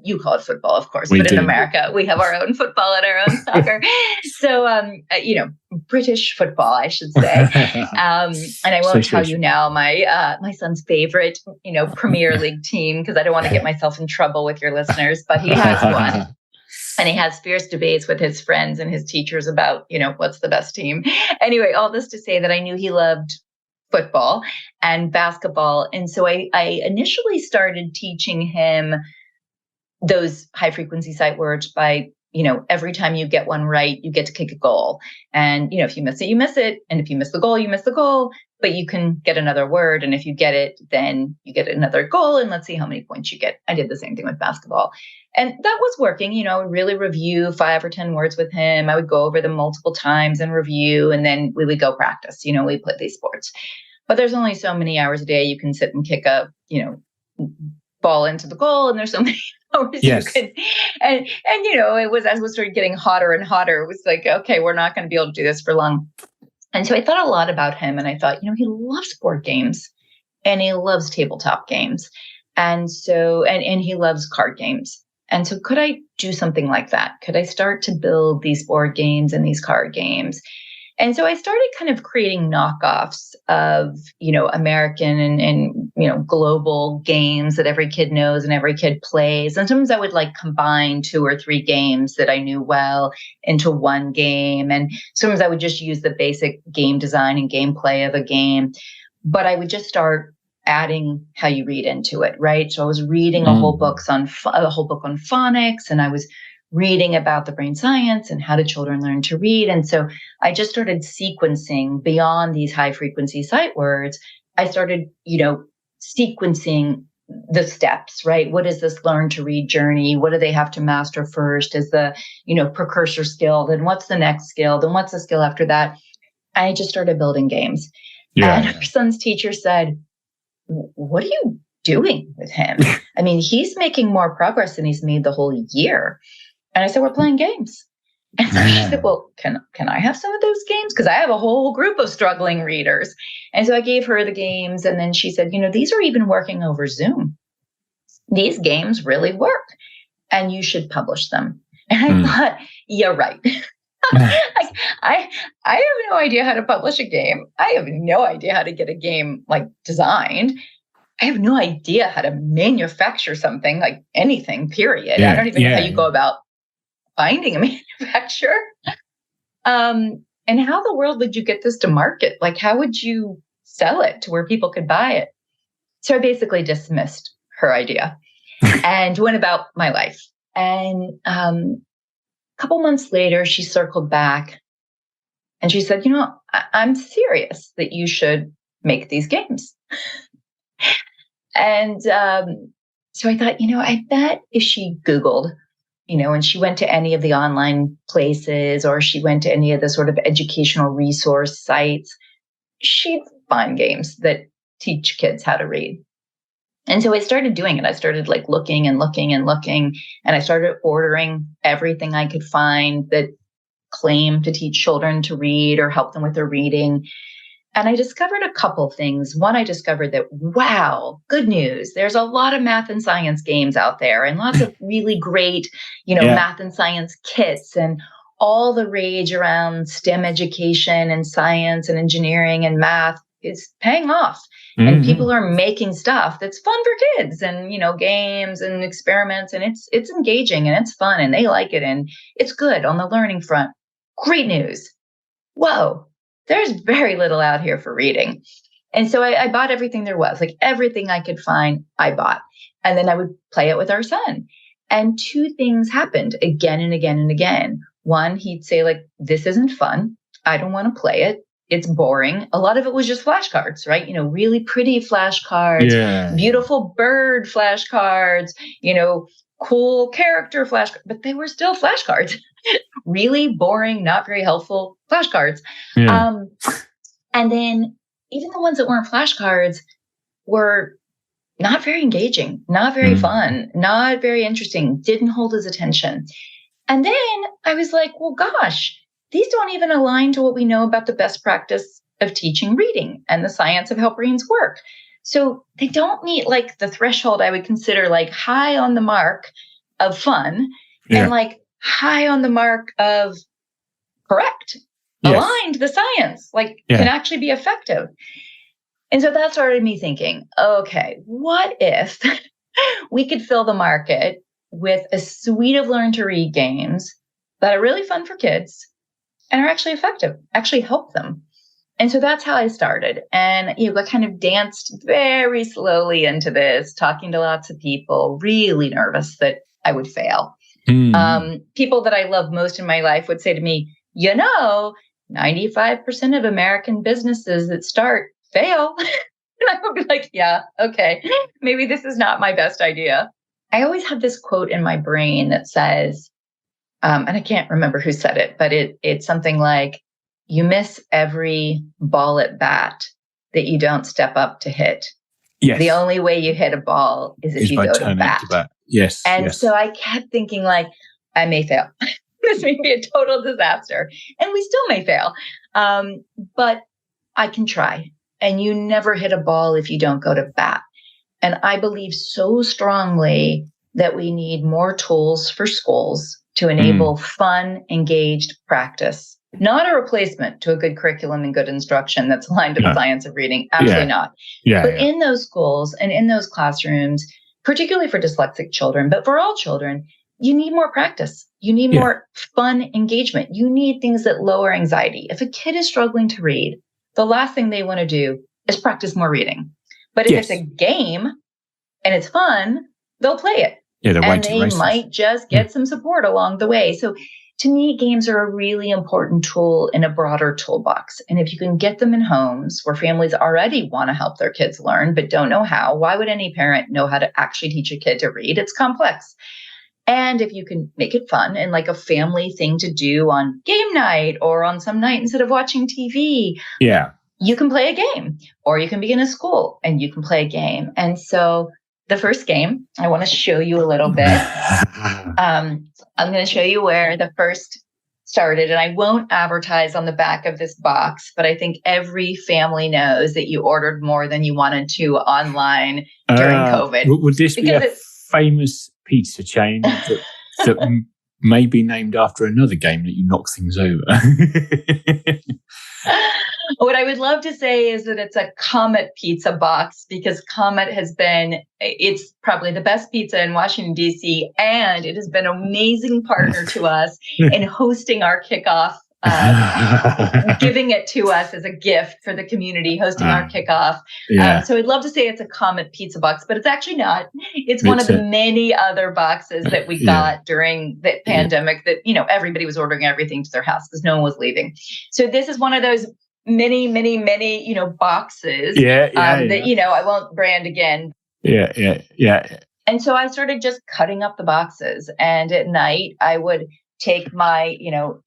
you call it football, of course. But in America, we have our own football and our own soccer. So, British football, I should say. And I won't tell you now my son's favorite, Premier League team, because I don't want to get myself in trouble with your listeners, but he has one. And he has fierce debates with his friends and his teachers about, what's the best team. Anyway, all this to say that I knew he loved football and basketball. And so I initially started teaching him those high frequency sight words by, every time you get one right, you get to kick a goal. And, if you miss it, you miss it. And if you miss the goal, you miss the goal. But you can get another word. And if you get it, then you get another goal. And let's see how many points you get. I did the same thing with basketball. And that was working. I would really review 5 or 10 words with him. I would go over them multiple times and review. And then we would go practice. We play these sports. But there's only so many hours a day you can sit and kick a, ball into the goal. And there's so many hours you can. And it was, as it started getting hotter and hotter, it was like, okay, we're not going to be able to do this for long. And so I thought a lot about him, and I thought, he loves board games and he loves tabletop games. And so, and he loves card games. And so could I do something like that? Could I start to build these board games and these card games? And so I started kind of creating knockoffs of, American and global games that every kid knows and every kid plays. And sometimes I would like combine 2 or 3 games that I knew well into one game. And sometimes I would just use the basic game design and gameplay of a game. But I would just start adding how you read into it, right? So I was reading a whole book on phonics, and I was reading about the brain science and how do children learn to read. And so I just started sequencing beyond these high frequency sight words. I started, sequencing the steps, right? What is this learn to read journey? What do they have to master first as the, precursor skill? Then what's the next skill? Then what's the skill after that? I just started building games. Yeah. And our son's teacher said, what are you doing with him? I mean, he's making more progress than he's made the whole year. And I said, we're playing games. And so she said, well, can I have some of those games? Because I have a whole group of struggling readers. And so I gave her the games. And then she said, these are even working over Zoom. These games really work. And you should publish them. And I thought, yeah, right. I have no idea how to publish a game. I have no idea how to get a game designed. I have no idea how to manufacture something, like anything, period. I don't even know how you go about finding a manufacturer. And how the world would you get this to market? Like, how would you sell it to where people could buy it? So I basically dismissed her idea and went about my life. And a couple months later, she circled back and she said, I'm serious that you should make these games. And so I thought, I bet if she Googled, and she went to any of the online places or she went to any of the sort of educational resource sites, she'd find games that teach kids how to read. And so I started doing it. I started looking and looking and looking, and I started ordering everything I could find that claimed to teach children to read or help them with their reading. And I discovered a couple things. One, I discovered that, wow, good news. There's a lot of math and science games out there and lots of really great, math and science kits, and all the rage around STEM education and science and engineering and math is paying off. And people are making stuff that's fun for kids and, games and experiments. And it's engaging and it's fun and they like it. And it's good on the learning front. Great news. Whoa. There's very little out here for reading. And so I bought everything there was, everything I could find, I bought. And then I would play it with our son. And 2 things happened again and again and again. One, he'd say, this isn't fun. I don't want to play it. It's boring. A lot of it was just flashcards, right? Really pretty flashcards, beautiful bird flashcards, cool character flashcards, but they were still flashcards. Really boring, not very helpful flashcards. And then even the ones that weren't flashcards were not very engaging, not very fun, not very interesting, didn't hold his attention. And then I was like, well, gosh, these don't even align to what we know about the best practice of teaching reading and the science of how brains work. So they don't meet the threshold I would consider high on the mark of fun and high on the mark of correct, aligned to the science, can actually be effective. And so that started me thinking, okay, what if we could fill the market with a suite of learn to read games that are really fun for kids and are actually effective, actually help them. And so that's how I started. And I kind of danced very slowly into this, talking to lots of people, really nervous that I would fail. People that I love most in my life would say to me, 95% of American businesses that start fail. And I would be like, yeah, okay, maybe this is not my best idea. I always have this quote in my brain that says, and I can't remember who said it, but it's something like, you miss every ball at bat that you don't step up to hit. Yes. The only way you hit a ball is if you go to bat. Yes. And so I kept thinking I may fail. This may be a total disaster. And we still may fail. But I can try. And you never hit a ball if you don't go to bat. And I believe so strongly that we need more tools for schools to enable fun, engaged practice Not a replacement to a good curriculum and good instruction that's aligned to the science of reading. Absolutely not. But in those schools and in those classrooms, particularly for dyslexic children, but for all children, you need more practice. You need more fun engagement. You need things that lower anxiety. If a kid is struggling to read, the last thing they want to do is practice more reading. But if it's a game and it's fun, they'll play it. And they might just get some support along the way. So to me, games are a really important tool in a broader toolbox. And if you can get them in homes where families already want to help their kids learn, but don't know how, why would any parent know how to actually teach a kid to read? It's complex. And if you can make it fun and like a family thing to do on game night or on some night instead of watching TV, you can play a game, or you can be in a school and you can play a game. And so the first game, I want to show you a little bit. I'm going to show you where the first started, and I won't advertise on the back of this box, but I think every family knows that you ordered more than you wanted to online during COVID. Would this be a famous pizza chain that may be named after another game that you knock things over? What I would love to say is that it's a Comet pizza box, because Comet it's probably the best pizza in Washington, D.C., and it has been an amazing partner to us in hosting our kickoff, giving it to us as a gift for the community, hosting our kickoff. So I'd love to say it's a Comet pizza box, but it's actually not. It's one of the many other boxes that we got during the pandemic that, everybody was ordering everything to their house because no one was leaving. So this is one of those many, boxes that, I won't brand again. And so I started just cutting up the boxes. And at night, I would take my,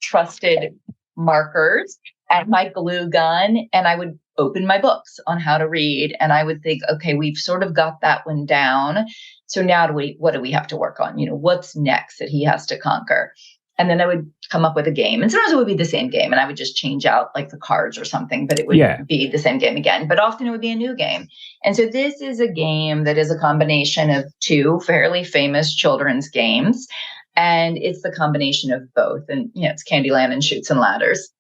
trusted markers and my glue gun, and I would open my books on how to read. And I would think, okay, we've sort of got that one down. So now what do we have to work on? What's next that he has to conquer? And then I would come up with a game. And sometimes it would be the same game, and I would just change out like the cards or something, but it would be the same game again. But often it would be a new game. And so this is a game that is a combination of two fairly famous children's games. And it's the combination of both. And, it's Candyland and Chutes and Ladders.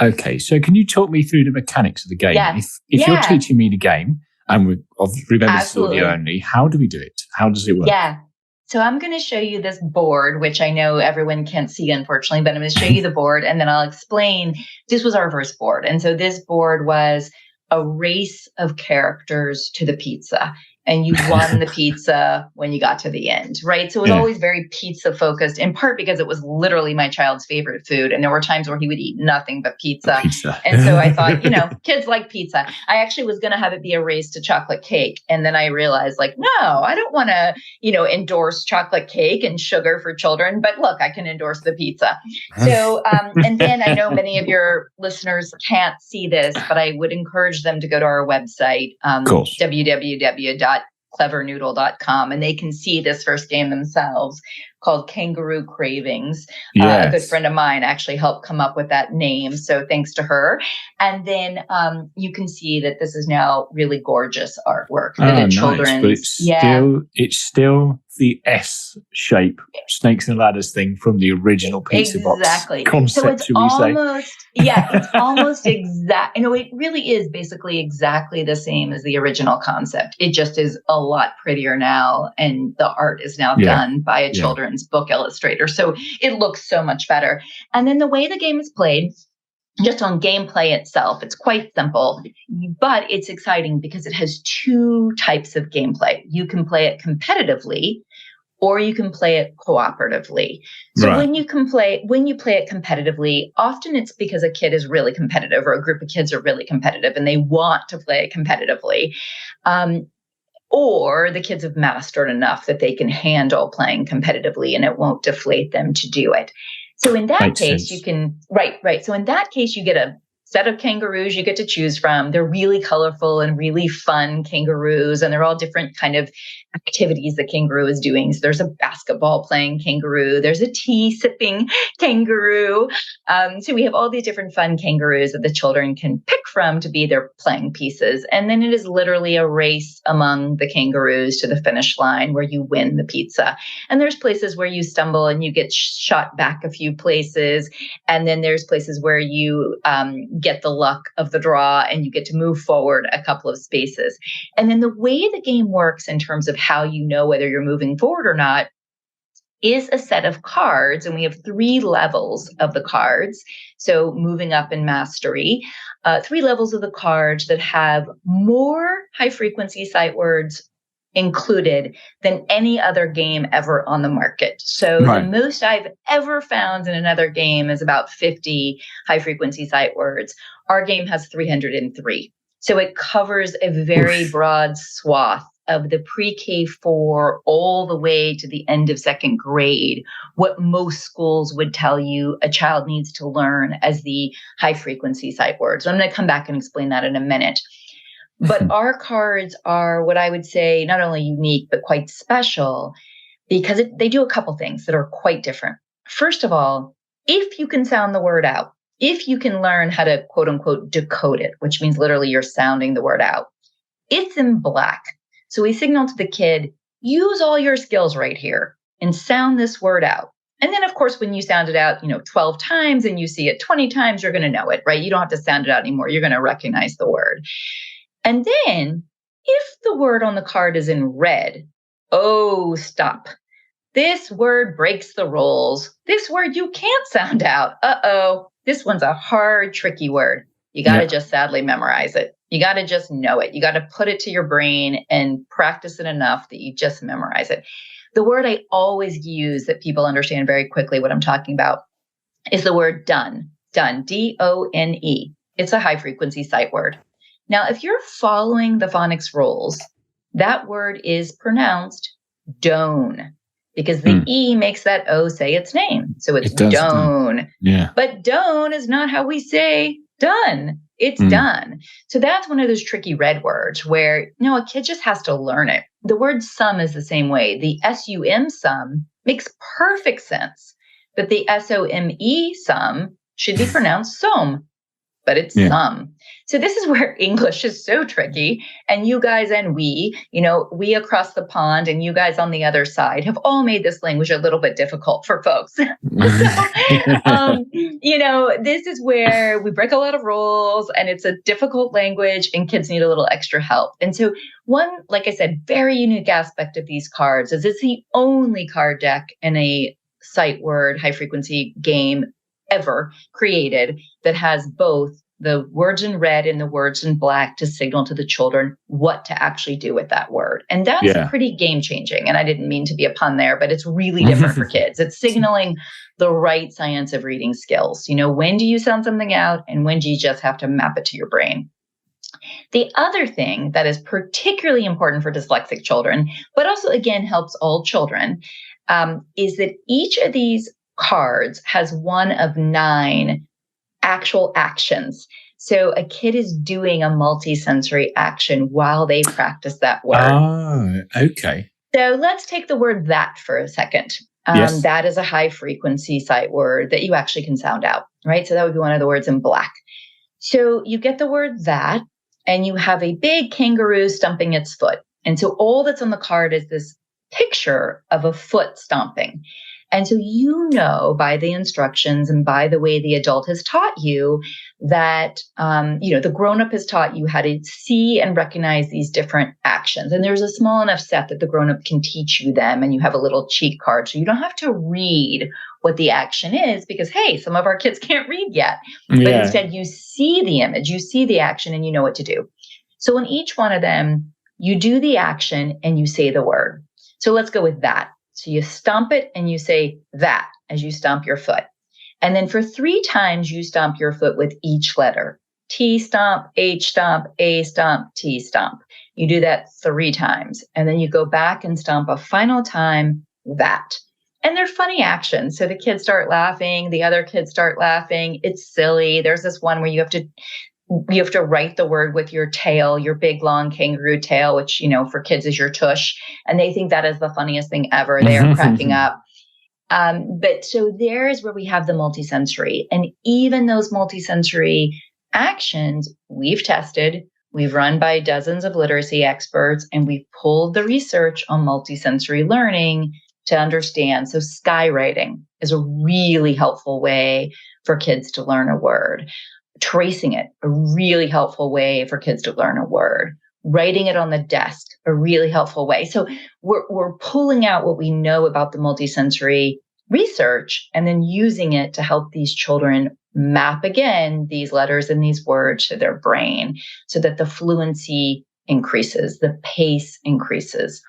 Okay. So can you talk me through the mechanics of the game? Yeah. If you're teaching me the game, and remember this is audio only, how do we do it? How does it work? Yeah. So I'm going to show you this board, which I know everyone can't see, unfortunately, but I'm going to show you the board, and then I'll explain. This was our first board. And so this board was a race of characters to the pizza. And you won the pizza when you got to the end, right? So it was always very pizza focused, in part because it was literally my child's favorite food. And there were times where he would eat nothing but pizza. And so I thought, kids like pizza. I actually was going to have it be a race to chocolate cake. And then I realized no, I don't want to, endorse chocolate cake and sugar for children. But look, I can endorse the pizza. So, and then I know many of your listeners can't see this, but I would encourage them to go to our website, www.clevernoodle.com, and they can see this first game themselves, called Kangaroo Cravings. A good friend of mine actually helped come up with that name, so thanks to her. And then you can see that this is now really gorgeous artwork. Nice. But it's still the S shape Snakes and Ladders thing from the original pizza box concept. So it's almost, it's almost exact. It really is basically exactly the same as the original concept. It just is a lot prettier now, and the art is now done by a children's book illustrator. So it looks so much better. And then the way the game is played, just on gameplay itself, it's quite simple, but it's exciting because it has two types of gameplay. You can play it competitively, or you can play it cooperatively. So when you play it competitively, often it's because a kid is really competitive, or a group of kids are really competitive and they want to play it competitively. Or the kids have mastered enough that they can handle playing competitively and it won't deflate them to do it. So in that case, you can, So in that case, you get a set of kangaroos you get to choose from. They're really colorful and really fun kangaroos, and they're all different kind of activities the kangaroo is doing. So there's a basketball playing kangaroo, there's a tea sipping kangaroo. So we have all these different fun kangaroos that the children can pick from to be their playing pieces. And then it is literally a race among the kangaroos to the finish line where you win the pizza. And there's places where you stumble and you get shot back a few places. And then there's places where you get the luck of the draw and you get to move forward a couple of spaces. And then the way the game works in terms of how you know whether you're moving forward or not is a set of cards. And we have 3 levels of the cards. So moving up in mastery, 3 levels of the cards that have more high frequency sight words included than any other game ever on the market. So the most I've ever found in another game is about 50 high frequency sight words. Our game has 303. So it covers a very broad swath of the pre-K4 all the way to the end of 2nd grade, what most schools would tell you a child needs to learn as the high frequency sight words. So I'm going to come back and explain that in a minute. But our cards are what I would say not only unique, but quite special because they do a couple things that are quite different. First of all, if you can sound the word out, if you can learn how to quote unquote decode it, which means literally you're sounding the word out, it's in black. So we signal to the kid, use all your skills right here and sound this word out. And then, of course, when you sound it out, 12 times and you see it 20 times, you're going to know it, right? You don't have to sound it out anymore. You're going to recognize the word. And then if the word on the card is in red, oh, stop. This word breaks the rules. This word you can't sound out. Uh-oh. This one's a hard, tricky word. You got to just sadly memorize it. You got to just know it. You got to put it to your brain and practice it enough that you just memorize it. The word I always use that people understand very quickly what I'm talking about is the word done. Done. D-O-N-E. It's a high frequency sight word. Now, if you're following the phonics rules, that word is pronounced done because the E makes that O say its name. So it's done. Yeah. But done is not how we say done. It's done. So that's one of those tricky red words where, a kid just has to learn it. The word sum is the same way. The S-U-M sum makes perfect sense, but the S-O-M-E sum should be pronounced som. But it's some. So this is where English is so tricky. And you guys and we across the pond and you guys on the other side have all made this language a little bit difficult for folks. So, this is where we break a lot of rules and it's a difficult language and kids need a little extra help. And so one, like I said, very unique aspect of these cards is it's the only card deck in a sight word high frequency game ever created that has both the words in red and the words in black to signal to the children what to actually do with that word. And that's pretty game changing. And I didn't mean to be a pun there, but it's really different for kids. It's signaling the right science of reading skills. When do you sound something out and when do you just have to map it to your brain? The other thing that is particularly important for dyslexic children, but also again helps all children, is that each of these cards has one of 9 actual actions. So a kid is doing a multisensory action while they practice that word. Oh, okay. So let's take the word that for a second. That is a high frequency sight word that you actually can sound out, right? So that would be one of the words in black. So you get the word that, and you have a big kangaroo stomping its foot. And so all that's on the card is this picture of a foot stomping. And so by the instructions and by the way the adult has taught you that, the grown-up has taught you how to see and recognize these different actions. And there's a small enough set that the grown-up can teach you them and you have a little cheat card. So you don't have to read what the action is because, hey, some of our kids can't read yet. But instead you see the image, you see the action and you know what to do. So in each one of them, you do the action and you say the word. So let's go with that. So you stomp it and you say that as you stomp your foot. And then for 3 times, you stomp your foot with each letter. T stomp, H stomp, A stomp, T stomp. You do that 3 times. And then you go back and stomp a final time, that. And they're funny actions. So the kids start laughing, the other kids start laughing. It's silly. There's this one where you have to write the word with your tail, your big long kangaroo tail, which, for kids is your tush. And they think that is the funniest thing ever. They are cracking up. But so there's where we have the multisensory. And even those multisensory actions we've tested, we've run by dozens of literacy experts, and we've pulled the research on multisensory learning to understand. So skywriting is a really helpful way for kids to learn a word. Tracing it, a really helpful way for kids to learn a word. Writing it on the desk, a really helpful way. So we're pulling out what we know about the multisensory research and then using it to help these children map again these letters and these words to their brain so that the fluency increases, the pace increases.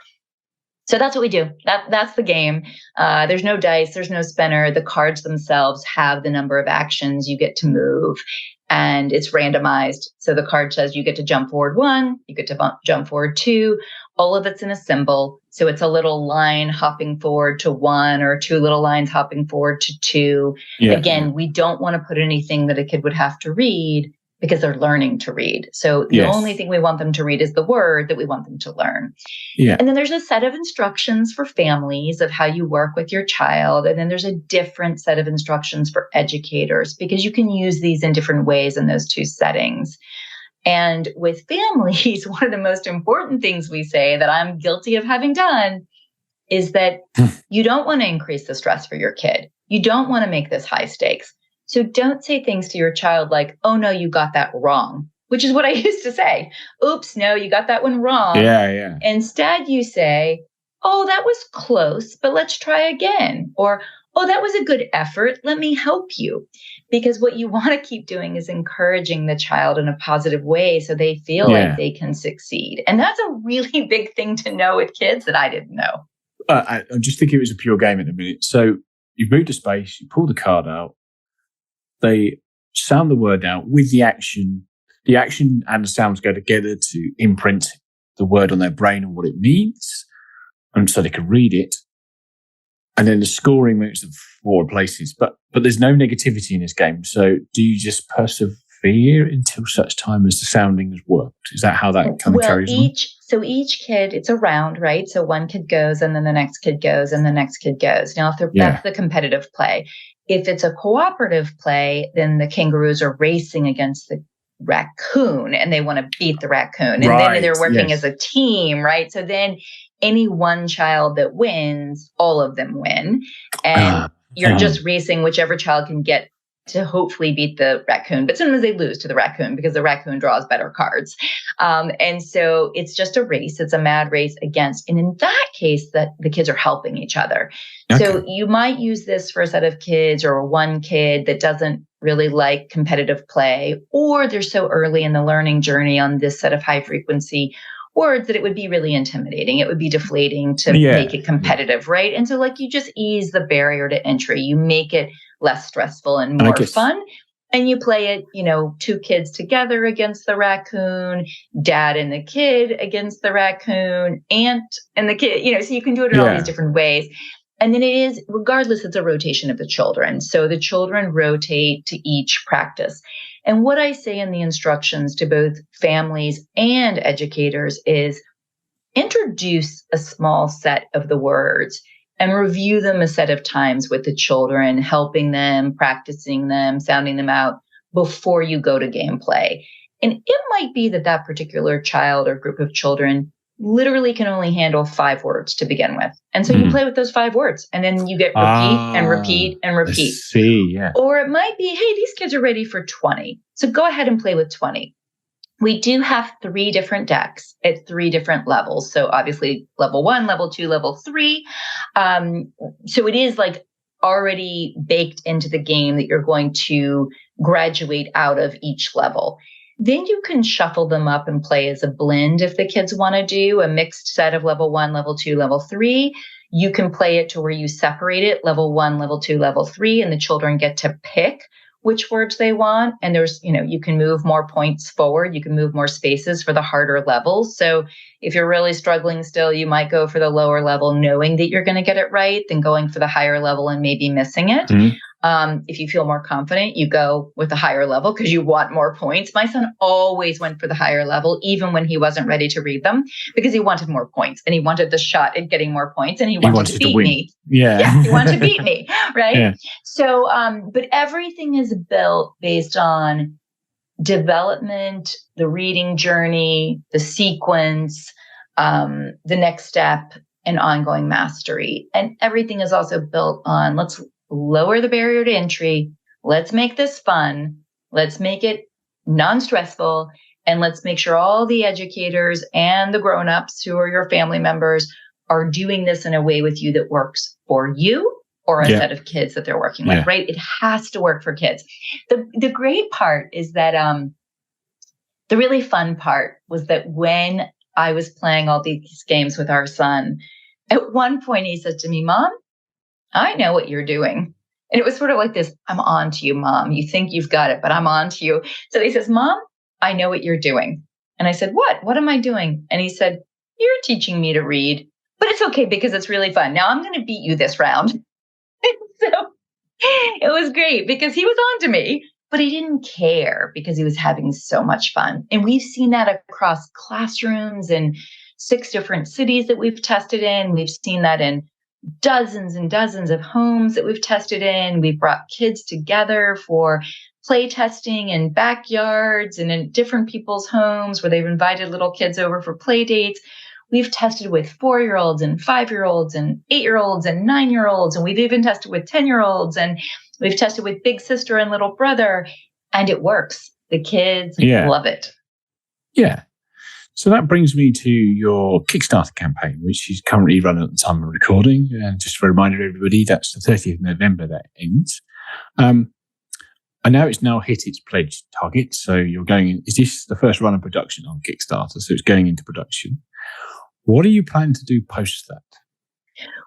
So that's what we do. That's the game. There's no dice, there's no spinner. The cards themselves have the number of actions you get to move, and it's randomized. So the card says you get to jump forward 1, you get to jump forward 2. All of it's in a symbol. So it's a little line hopping forward to 1 or 2 little lines hopping forward to 2. Yeah. Again, we don't want to put anything that a kid would have to read because they're learning to read. So the only thing we want them to read is the word that we want them to learn. Yeah. And then there's a set of instructions for families of how you work with your child. And then there's a different set of instructions for educators because you can use these in different ways in those two settings. And with families, one of the most important things we say that I'm guilty of having done is that you don't want to increase the stress for your kid. You don't want to make this high stakes. So don't say things to your child like, oh, no, you got that wrong, which is what I used to say. Oops, no, you got that one wrong. Yeah. Instead, you say, oh, that was close, but let's try again. Or, oh, that was a good effort. Let me help you. Because what you want to keep doing is encouraging the child in a positive way so they feel like they can succeed. And that's a really big thing to know with kids that I didn't know. I'm just thinking it was a pure game at the minute. So you've moved to space, you pull the card out, they sound the word out with the action. The action and the sounds go together to imprint the word on their brain and what it means, and so they can read it. And then the scoring moves to 4 places. But there's no negativity in this game. So do you just persevere until such time as the sounding has worked? Is that how that kind of carries on? So each kid, it's a round, right? So one kid goes and then the next kid goes and the next kid goes. Now, that's the competitive play. If it's a cooperative play, then the kangaroos are racing against the raccoon and they want to beat the raccoon. And then they're working as a team, right? So then any one child that wins, all of them win. And you're just racing whichever child can get to hopefully beat the raccoon. But sometimes they lose to the raccoon because the raccoon draws better cards. And so it's just a race. It's a mad race against. And in that case, that the kids are helping each other. Okay. So you might use this for a set of kids or one kid that doesn't really like competitive play, or they're so early in the learning journey on this set of high frequency words that it would be really intimidating. It would be deflating to make it competitive, right? And so you just ease the barrier to entry. You make it less stressful and more fun. And you play it, 2 kids together against the raccoon, dad and the kid against the raccoon, aunt and the kid, so you can do it in all these different ways. And then it is, regardless, it's a rotation of the children. So the children rotate to each practice. And what I say in the instructions to both families and educators is introduce a small set of the words and review them a set of times with the children, helping them, practicing them, sounding them out before you go to gameplay. And it might be that particular child or group of children literally can only handle 5 words to begin with. And so you play with those 5 words and then you get repeat and repeat and repeat. Or it might be, hey, these kids are ready for 20. So go ahead and play with 20. We do have 3 different decks at 3 different levels. So obviously level 1, level 2, level 3. So it is already baked into the game that you're going to graduate out of each level. Then you can shuffle them up and play as a blend if the kids want to do a mixed set of level 1, level 2, level 3. You can play it to where you separate it, level 1, level 2, level 3, and the children get to pick which words they want. And there's, you can move more points forward. You can move more spaces for the harder levels. So if you're really struggling still, you might go for the lower level, knowing that you're going to get it right, than going for the higher level and maybe missing it. If you feel more confident, you go with the higher level because you want more points. My son always went for the higher level, even when he wasn't ready to read them, because he wanted more points and he wanted the shot at getting more points and he wanted to beat me. Yeah, he wanted to beat me, right? Yeah. So, but everything is built based on development, the reading journey, the sequence, the next step, and ongoing mastery. And everything is also built on, let's lower the barrier to entry. Let's make this fun. Let's make it non-stressful. And let's make sure all the educators and the grown-ups who are your family members are doing this in a way with you that works for you or a set of kids that they're working with, right? It has to work for kids. The great part is that the really fun part was that when I was playing all these games with our son, at one point he said to me, "Mom, I know what you're doing." And it was sort of like this, "I'm on to you, Mom. You think you've got it, but I'm on to you." So he says, "Mom, I know what you're doing." And I said, "What? What am I doing?" And he said, "You're teaching me to read, but it's okay because it's really fun. Now I'm going to beat you this round." So it was great because he was on to me, but he didn't care because he was having so much fun. And we've seen that across classrooms in 6 different cities that we've tested in. We've seen that in dozens and dozens of homes that we've tested in. We've brought kids together for play testing in backyards and in different people's homes where they've invited little kids over for play dates. We've tested with 4-year-olds and 5-year-olds and 8-year-olds and 9-year-olds. And we've even tested with 10-year-olds. And we've tested with big sister and little brother. And it works. The kids love it. Yeah. So that brings me to your Kickstarter campaign, which is currently run at the time of recording. And just a reminder to everybody, that's the 30th of November that ends. I know it's now hit its pledge target. So you're going in, is this the first run of production on Kickstarter? So it's going into production. What do you plan to do post that?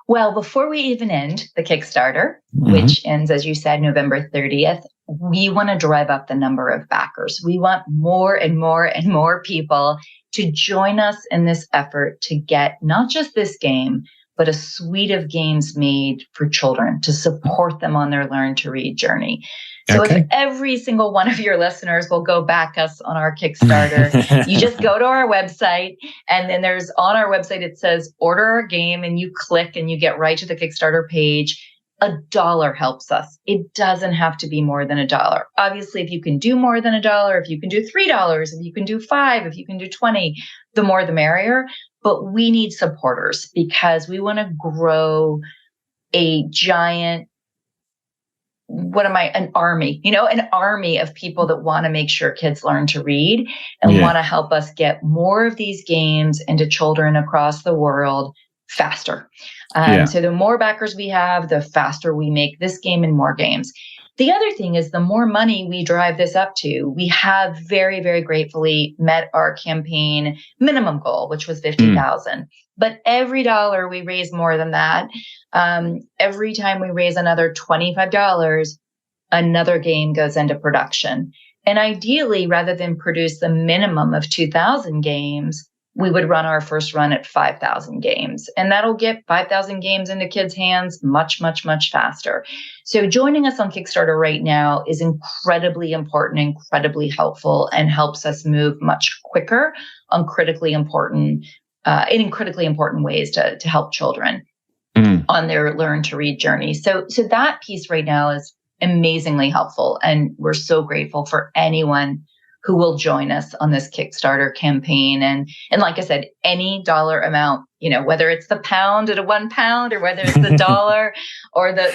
Well, before we even end the Kickstarter, which ends, as you said, November 30th, we want to drive up the number of backers. We want more and more and more people to join us in this effort to get not just this game, but a suite of games made for children to support them on their learn to read journey. So if every single one of your listeners will go back us on our Kickstarter, you just go to our website, and then there's on our website, it says order our game, and you click and you get right to the Kickstarter page. $1 helps us. It doesn't have to be more than $1. Obviously, if you can do more than $1, if you can do $3, if you can do $5, if you can do $20, the more the merrier. But we need supporters because we want to grow a giant, an army, an army of people that want to make sure kids learn to read and want to help us get more of these games into children across the world faster. So the more backers we have, the faster we make this game and more games. The other thing is the more money we drive this up to, we have very, very gratefully met our campaign minimum goal, which was $50,000. But every dollar we raise more than that. Every time we raise another $25, another game goes into production. And ideally, rather than produce the minimum of 2,000 games, we would run our first run at 5,000 games. And that'll get 5,000 games into kids' hands much, much, much faster. So joining us on Kickstarter right now is incredibly important, incredibly helpful, and helps us move much quicker on in critically important ways to help children on their learn to read journey. So that piece right now is amazingly helpful. And we're so grateful for anyone who will join us on this Kickstarter campaign. And like I said, any dollar amount, whether it's the pound at a £1 or whether it's the dollar or the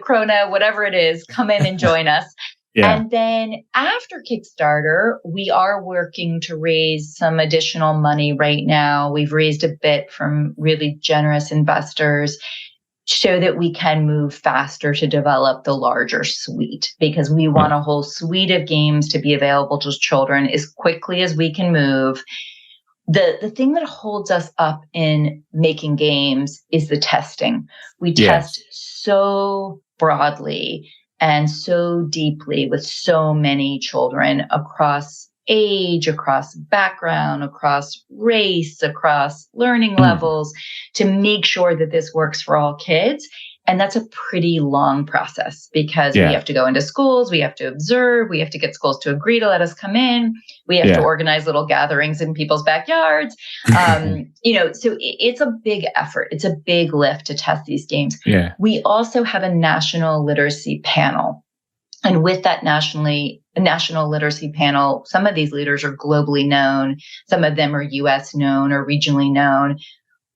krona, whatever it is, come in and join us. Yeah. And then after Kickstarter, we are working to raise some additional money right now. We've raised a bit from really generous investors so that we can move faster to develop the larger suite, because we want a whole suite of games to be available to children as quickly as we can move. The thing that holds us up in making games is the testing. We test so broadly and so deeply with so many children across age, across background, across race, across learning levels, to make sure that this works for all kids. And that's a pretty long process because we have to go into schools, we have to observe, we have to get schools to agree to let us come in, we have to organize little gatherings in people's backyards. So it's a big effort. It's a big lift to test these games. Yeah. We also have a national literacy panel. And with that national literacy panel, some of these leaders are globally known. Some of them are US known or regionally known.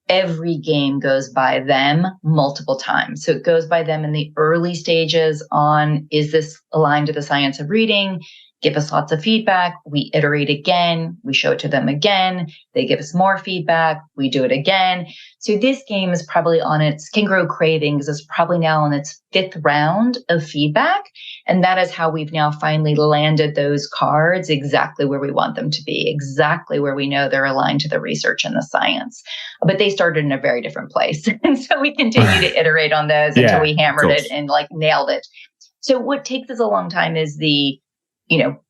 Every game goes by them multiple times. So it goes by them in the early stages on, is this aligned to the science of reading? Give us lots of feedback. We iterate again. We show it to them again. They give us more feedback. We do it again. So this game is probably on its, Kangaroo Cravings is probably now on its 5th round of feedback. And that is how we've now finally landed those cards exactly where we want them to be, exactly where we know they're aligned to the research and the science. But they started in a very different place. And so we continue to iterate on those until we hammered it and nailed it. So what takes us a long time is the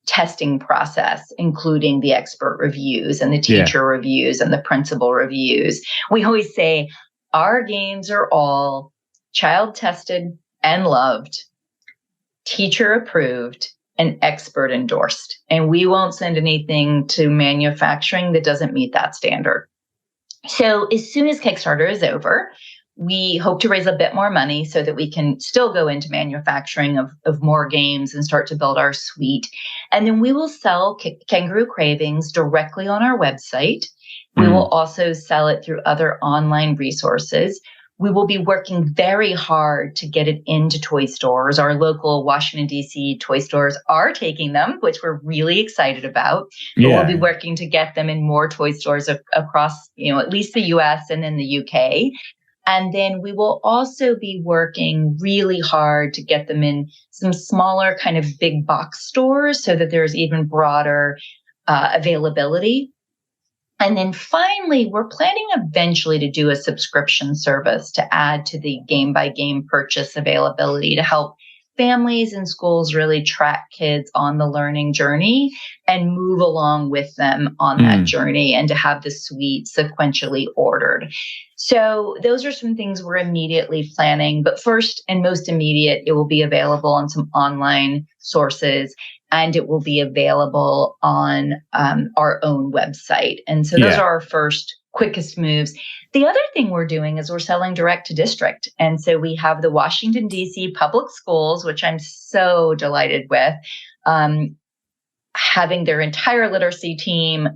testing process, including the expert reviews and the teacher reviews and the principal reviews. We always say our games are all child tested and loved, teacher approved, and expert endorsed. And we won't send anything to manufacturing that doesn't meet that standard. So as soon as Kickstarter is over, we hope to raise a bit more money so that we can still go into manufacturing of more games and start to build our suite. And then we will sell Kangaroo Cravings directly on our website. We will also sell it through other online resources. We will be working very hard to get it into toy stores. Our local Washington, D.C. toy stores are taking them, which we're really excited about. But we'll be working to get them in more toy stores across, at least the U.S. and in the U.K., and then we will also be working really hard to get them in some smaller kind of big box stores so that there's even broader availability. And then finally, we're planning eventually to do a subscription service to add to the game by game purchase availability to help families and schools really track kids on the learning journey and move along with them on that journey, and to have the suite sequentially ordered. So those are some things we're immediately planning. But first and most immediate, it will be available on some online sources, and it will be available on our own website. And so those are our first quickest moves. The other thing we're doing is we're selling direct to district. And so we have the Washington, D.C. public schools, which I'm so delighted with, having their entire literacy team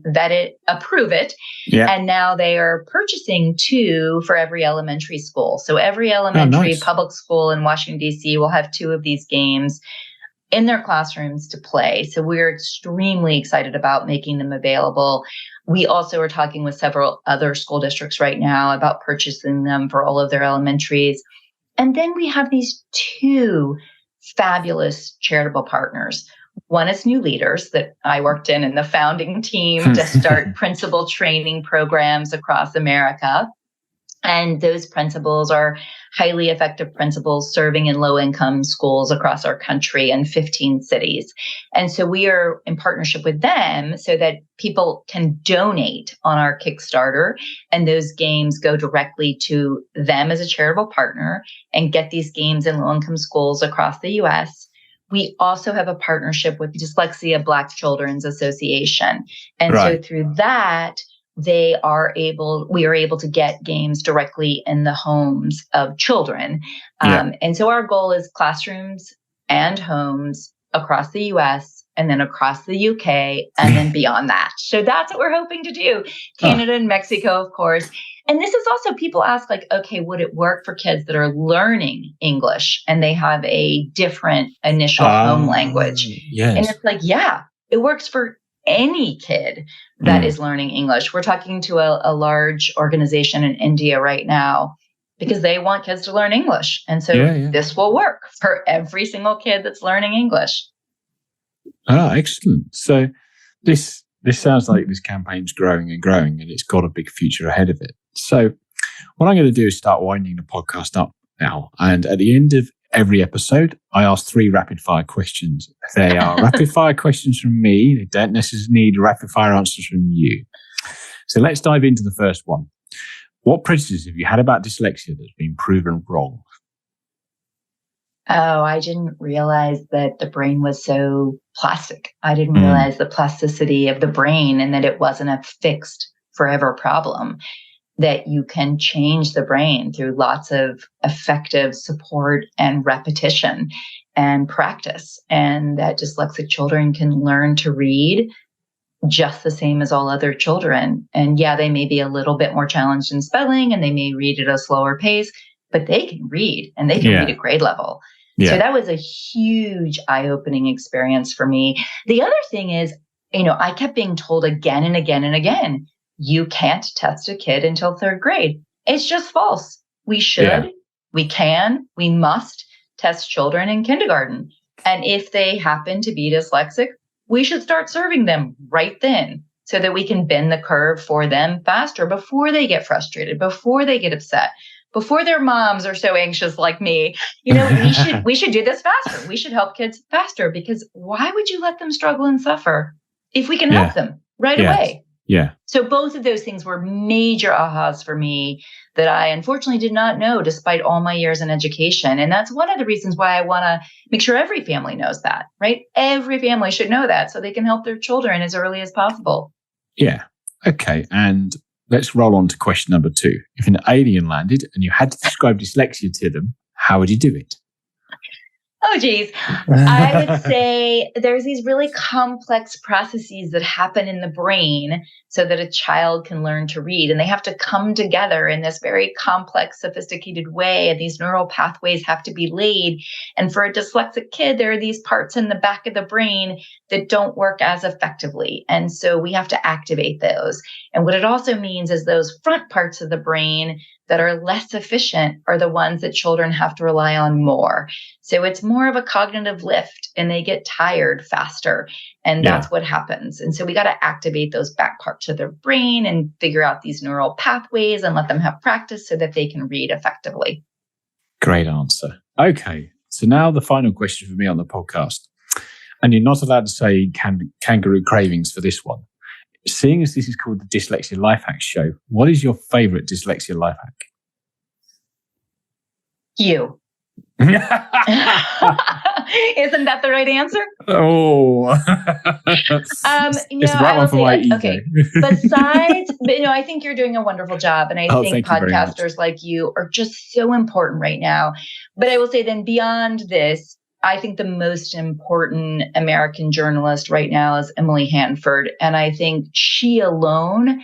approve it. And now they are purchasing 2 for every elementary school. So every elementary public school in Washington, D.C. will have 2 of these games in their classrooms to play. So we're extremely excited about making them available. We also are talking with several other school districts right now about purchasing them for all of their elementaries. And then we have these 2 fabulous charitable partners. One is New Leaders that I worked in the founding team to start principal training programs across America. And those principals are highly effective principals serving in low-income schools across our country in 15 cities. And so we are in partnership with them so that people can donate on our Kickstarter, and those games go directly to them as a charitable partner and get these games in low-income schools across the U.S. We also have a partnership with Dyslexia Black Children's Association. And so through that, we are able to get games directly in the homes of children. And so our goal is classrooms and homes across the US and then across the UK and then beyond that. So that's what we're hoping to do. Canada and Mexico, of course. And this is also, people ask okay, would it work for kids that are learning English and they have a different initial home language? And it's it works for any kid that is learning English. We're talking to a large organization in India right now because they want kids to learn English. And so this will work for every single kid that's learning English. Excellent. So this sounds like this campaign's growing and growing, and it's got a big future ahead of it. So what I'm going to do is start winding the podcast up now. And at the end of every episode, I ask 3 rapid fire questions. They are rapid fire questions from me. They don't necessarily need rapid fire answers from you. So let's dive into the first one. What prejudices have you had about dyslexia that's been proven wrong? Oh, I didn't realize that the brain was so plastic. I didn't realize the plasticity of the brain and that it wasn't a fixed forever problem, that you can change the brain through lots of effective support and repetition and practice, and that dyslexic children can learn to read just the same as all other children. And yeah, they may be a little bit more challenged in spelling and they may read at a slower pace, but they can read and they can read at grade level. So that was a huge eye-opening experience for me. The other thing is, I kept being told again and again and again, you can't test a kid until 3rd grade. It's just false. We should, we can, we must test children in kindergarten. And if they happen to be dyslexic, we should start serving them right then so that we can bend the curve for them faster before they get frustrated, before they get upset, before their moms are so anxious like me. We should do this faster. We should help kids faster, because why would you let them struggle and suffer if we can help them right away? Yeah. So both of those things were major ahas for me that I unfortunately did not know despite all my years in education. And that's one of the reasons why I want to make sure every family knows that, right? Every family should know that so they can help their children as early as possible. Yeah. Okay. And let's roll on to question number 2. If an alien landed and you had to describe dyslexia to them, how would you do it? Oh, geez. I would say there's these really complex processes that happen in the brain so that a child can learn to read. And they have to come together in this very complex, sophisticated way. And these neural pathways have to be laid. And for a dyslexic kid, there are these parts in the back of the brain that don't work as effectively. And so we have to activate those. And what it also means is those front parts of the brain that are less efficient are the ones that children have to rely on more. So it's more of a cognitive lift and they get tired faster. And that's what happens. And so we got to activate those back parts of their brain and figure out these neural pathways and let them have practice so that they can read effectively. Great answer. Okay. So now the final question for me on the podcast. And you're not allowed to say Kangaroo Cravings for this one. Seeing as this is called the Dyslexia Life Hack Show, what is your favorite dyslexia life hack? You. Isn't that the right answer? Oh. It's the right one for my ego. Okay. Besides, I think you're doing a wonderful job. And I think podcasters like you are just so important right now. But I will say then beyond this, I think the most important American journalist right now is Emily Hanford. And I think she alone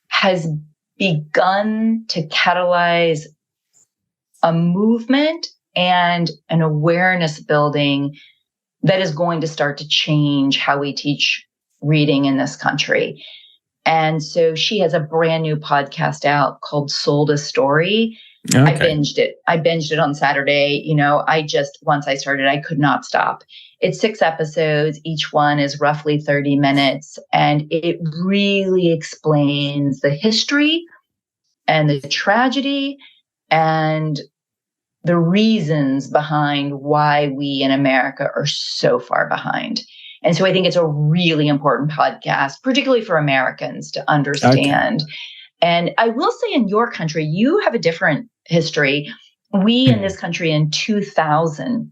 has begun to catalyze a movement and an awareness building that is going to start to change how we teach reading in this country. And so she has a brand new podcast out called Sold a Story. Okay. I binged it on Saturday. Once I started, I could not stop. It's 6 episodes. Each one is roughly 30 minutes. And it really explains the history and the tragedy and the reasons behind why we in America are so far behind. And so I think it's a really important podcast, particularly for Americans to understand. Okay. And I will say in your country, you have a different history. We in this country in 2000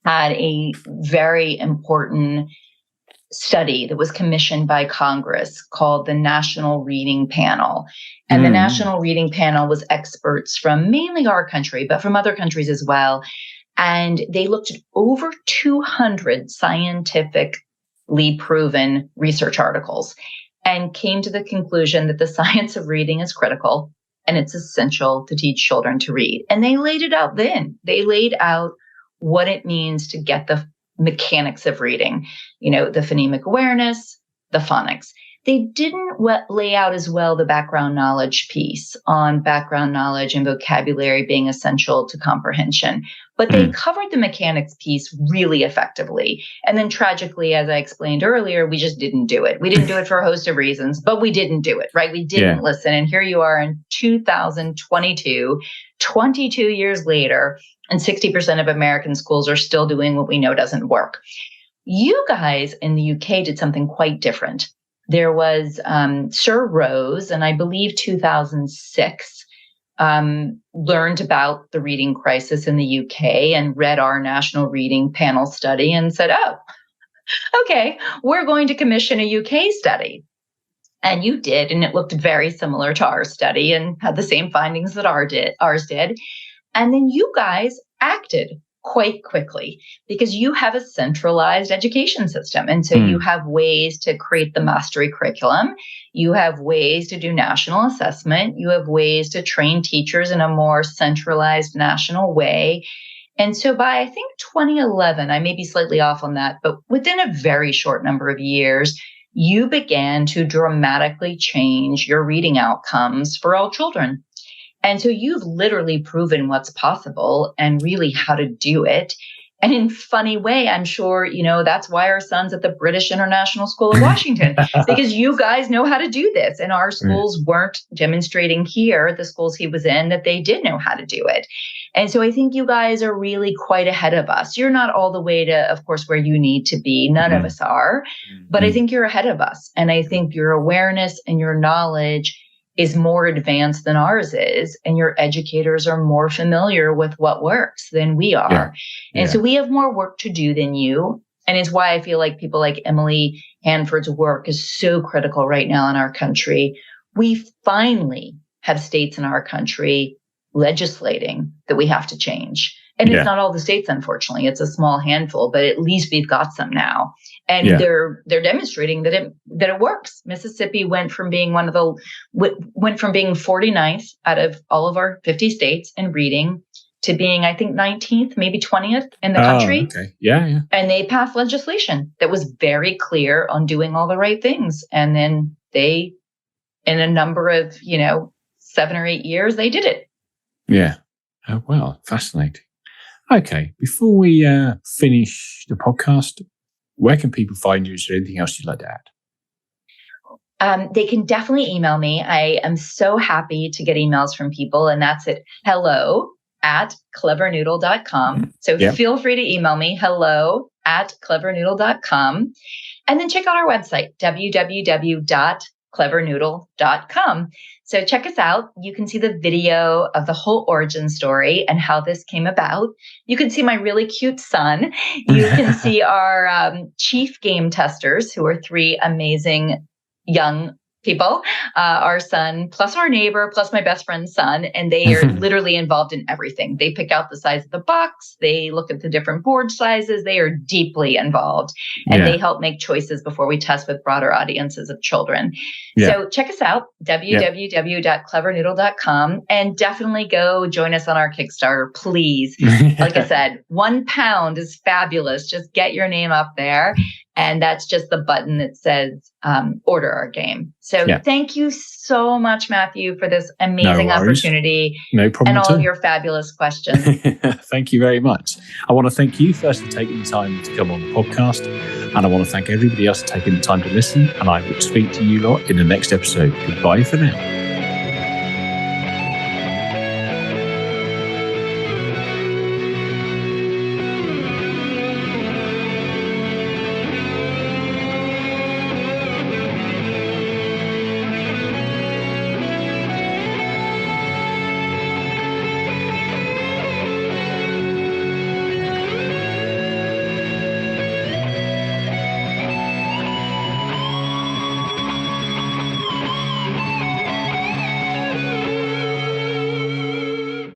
had a very important study that was commissioned by Congress called the National Reading Panel. And the National Reading Panel was experts from mainly our country, but from other countries as well. And they looked at over 200 scientifically proven research articles and came to the conclusion that the science of reading is critical and it's essential to teach children to read. And they laid it out then. They laid out what it means to get the mechanics of reading, the phonemic awareness, the phonics. They didn't lay out as well the background knowledge piece on background knowledge and vocabulary being essential to comprehension. But they covered the mechanics piece really effectively. And then tragically, as I explained earlier, we just didn't do it. We didn't do it for a host of reasons, but we didn't do it, right? We didn't listen. And here you are in 2022, 22 years later, and 60% of American schools are still doing what we know doesn't work. You guys in the UK did something quite different. There was Sir Rose, and I believe 2006, learned about the reading crisis in the UK and read our national reading panel study and said, oh, okay, we're going to commission a UK study. And you did, and it looked very similar to our study and had the same findings that ours did. And then you guys acted quite quickly because you have a centralized education system. And so you have ways to create the mastery curriculum. You have ways to do national assessment. You have ways to train teachers in a more centralized national way. And so by, I think, 2011, I may be slightly off on that, but within a very short number of years, you began to dramatically change your reading outcomes for all children. And so you've literally proven what's possible and really how to do it. And in a funny way, I'm sure, that's why our son's at the British International School of Washington, because you guys know how to do this. And our schools weren't demonstrating here, the schools he was in, that they did know how to do it. And so I think you guys are really quite ahead of us. You're not all the way to, of course, where you need to be. None of us are. But I think you're ahead of us. And I think your awareness and your knowledge is more advanced than ours is, and your educators are more familiar with what works than we are. And so we have more work to do than you. And it's why I feel like people like Emily Hanford's work is so critical right now in our country. We finally have states in our country legislating that we have to change. And it's not all the states, unfortunately. It's a small handful, but at least we've got some now. And they're demonstrating that it works. Mississippi went from being went from being 49th out of all of our 50 states in reading to being, I think, 19th, maybe 20th in the country. Okay. Yeah. And they passed legislation that was very clear on doing all the right things. And then they, in a number of, 7 or 8 years, they did it. Yeah. Oh, well, fascinating. Okay. Before we finish the podcast, where can people find you? Is there anything else you'd like to add? They can definitely email me. I am so happy to get emails from people, and that's at hello@clevernoodle.com. So feel free to email me, hello@clevernoodle.com. And then check out our website, www.clevernoodle.com. So check us out. You can see the video of the whole origin story and how this came about. You can see my really cute son. You can see our chief game testers, who are 3 amazing young people, our son, plus our neighbor, plus my best friend's son. And they are literally involved in everything. They pick out the size of the box. They look at the different board sizes. They are deeply involved. And they help make choices before we test with broader audiences of children. So check us out, www.clevernoodle.com. And definitely go join us on our Kickstarter, please. Like I said, £1 is fabulous. Just get your name up there. And that's just the button that says order our game. So thank you so much, Matthew, for this amazing opportunity. No problem. And all of your fabulous questions. Thank you very much. I want to thank you first for taking the time to come on the podcast. And I want to thank everybody else for taking the time to listen. And I will speak to you lot in the next episode. Goodbye for now.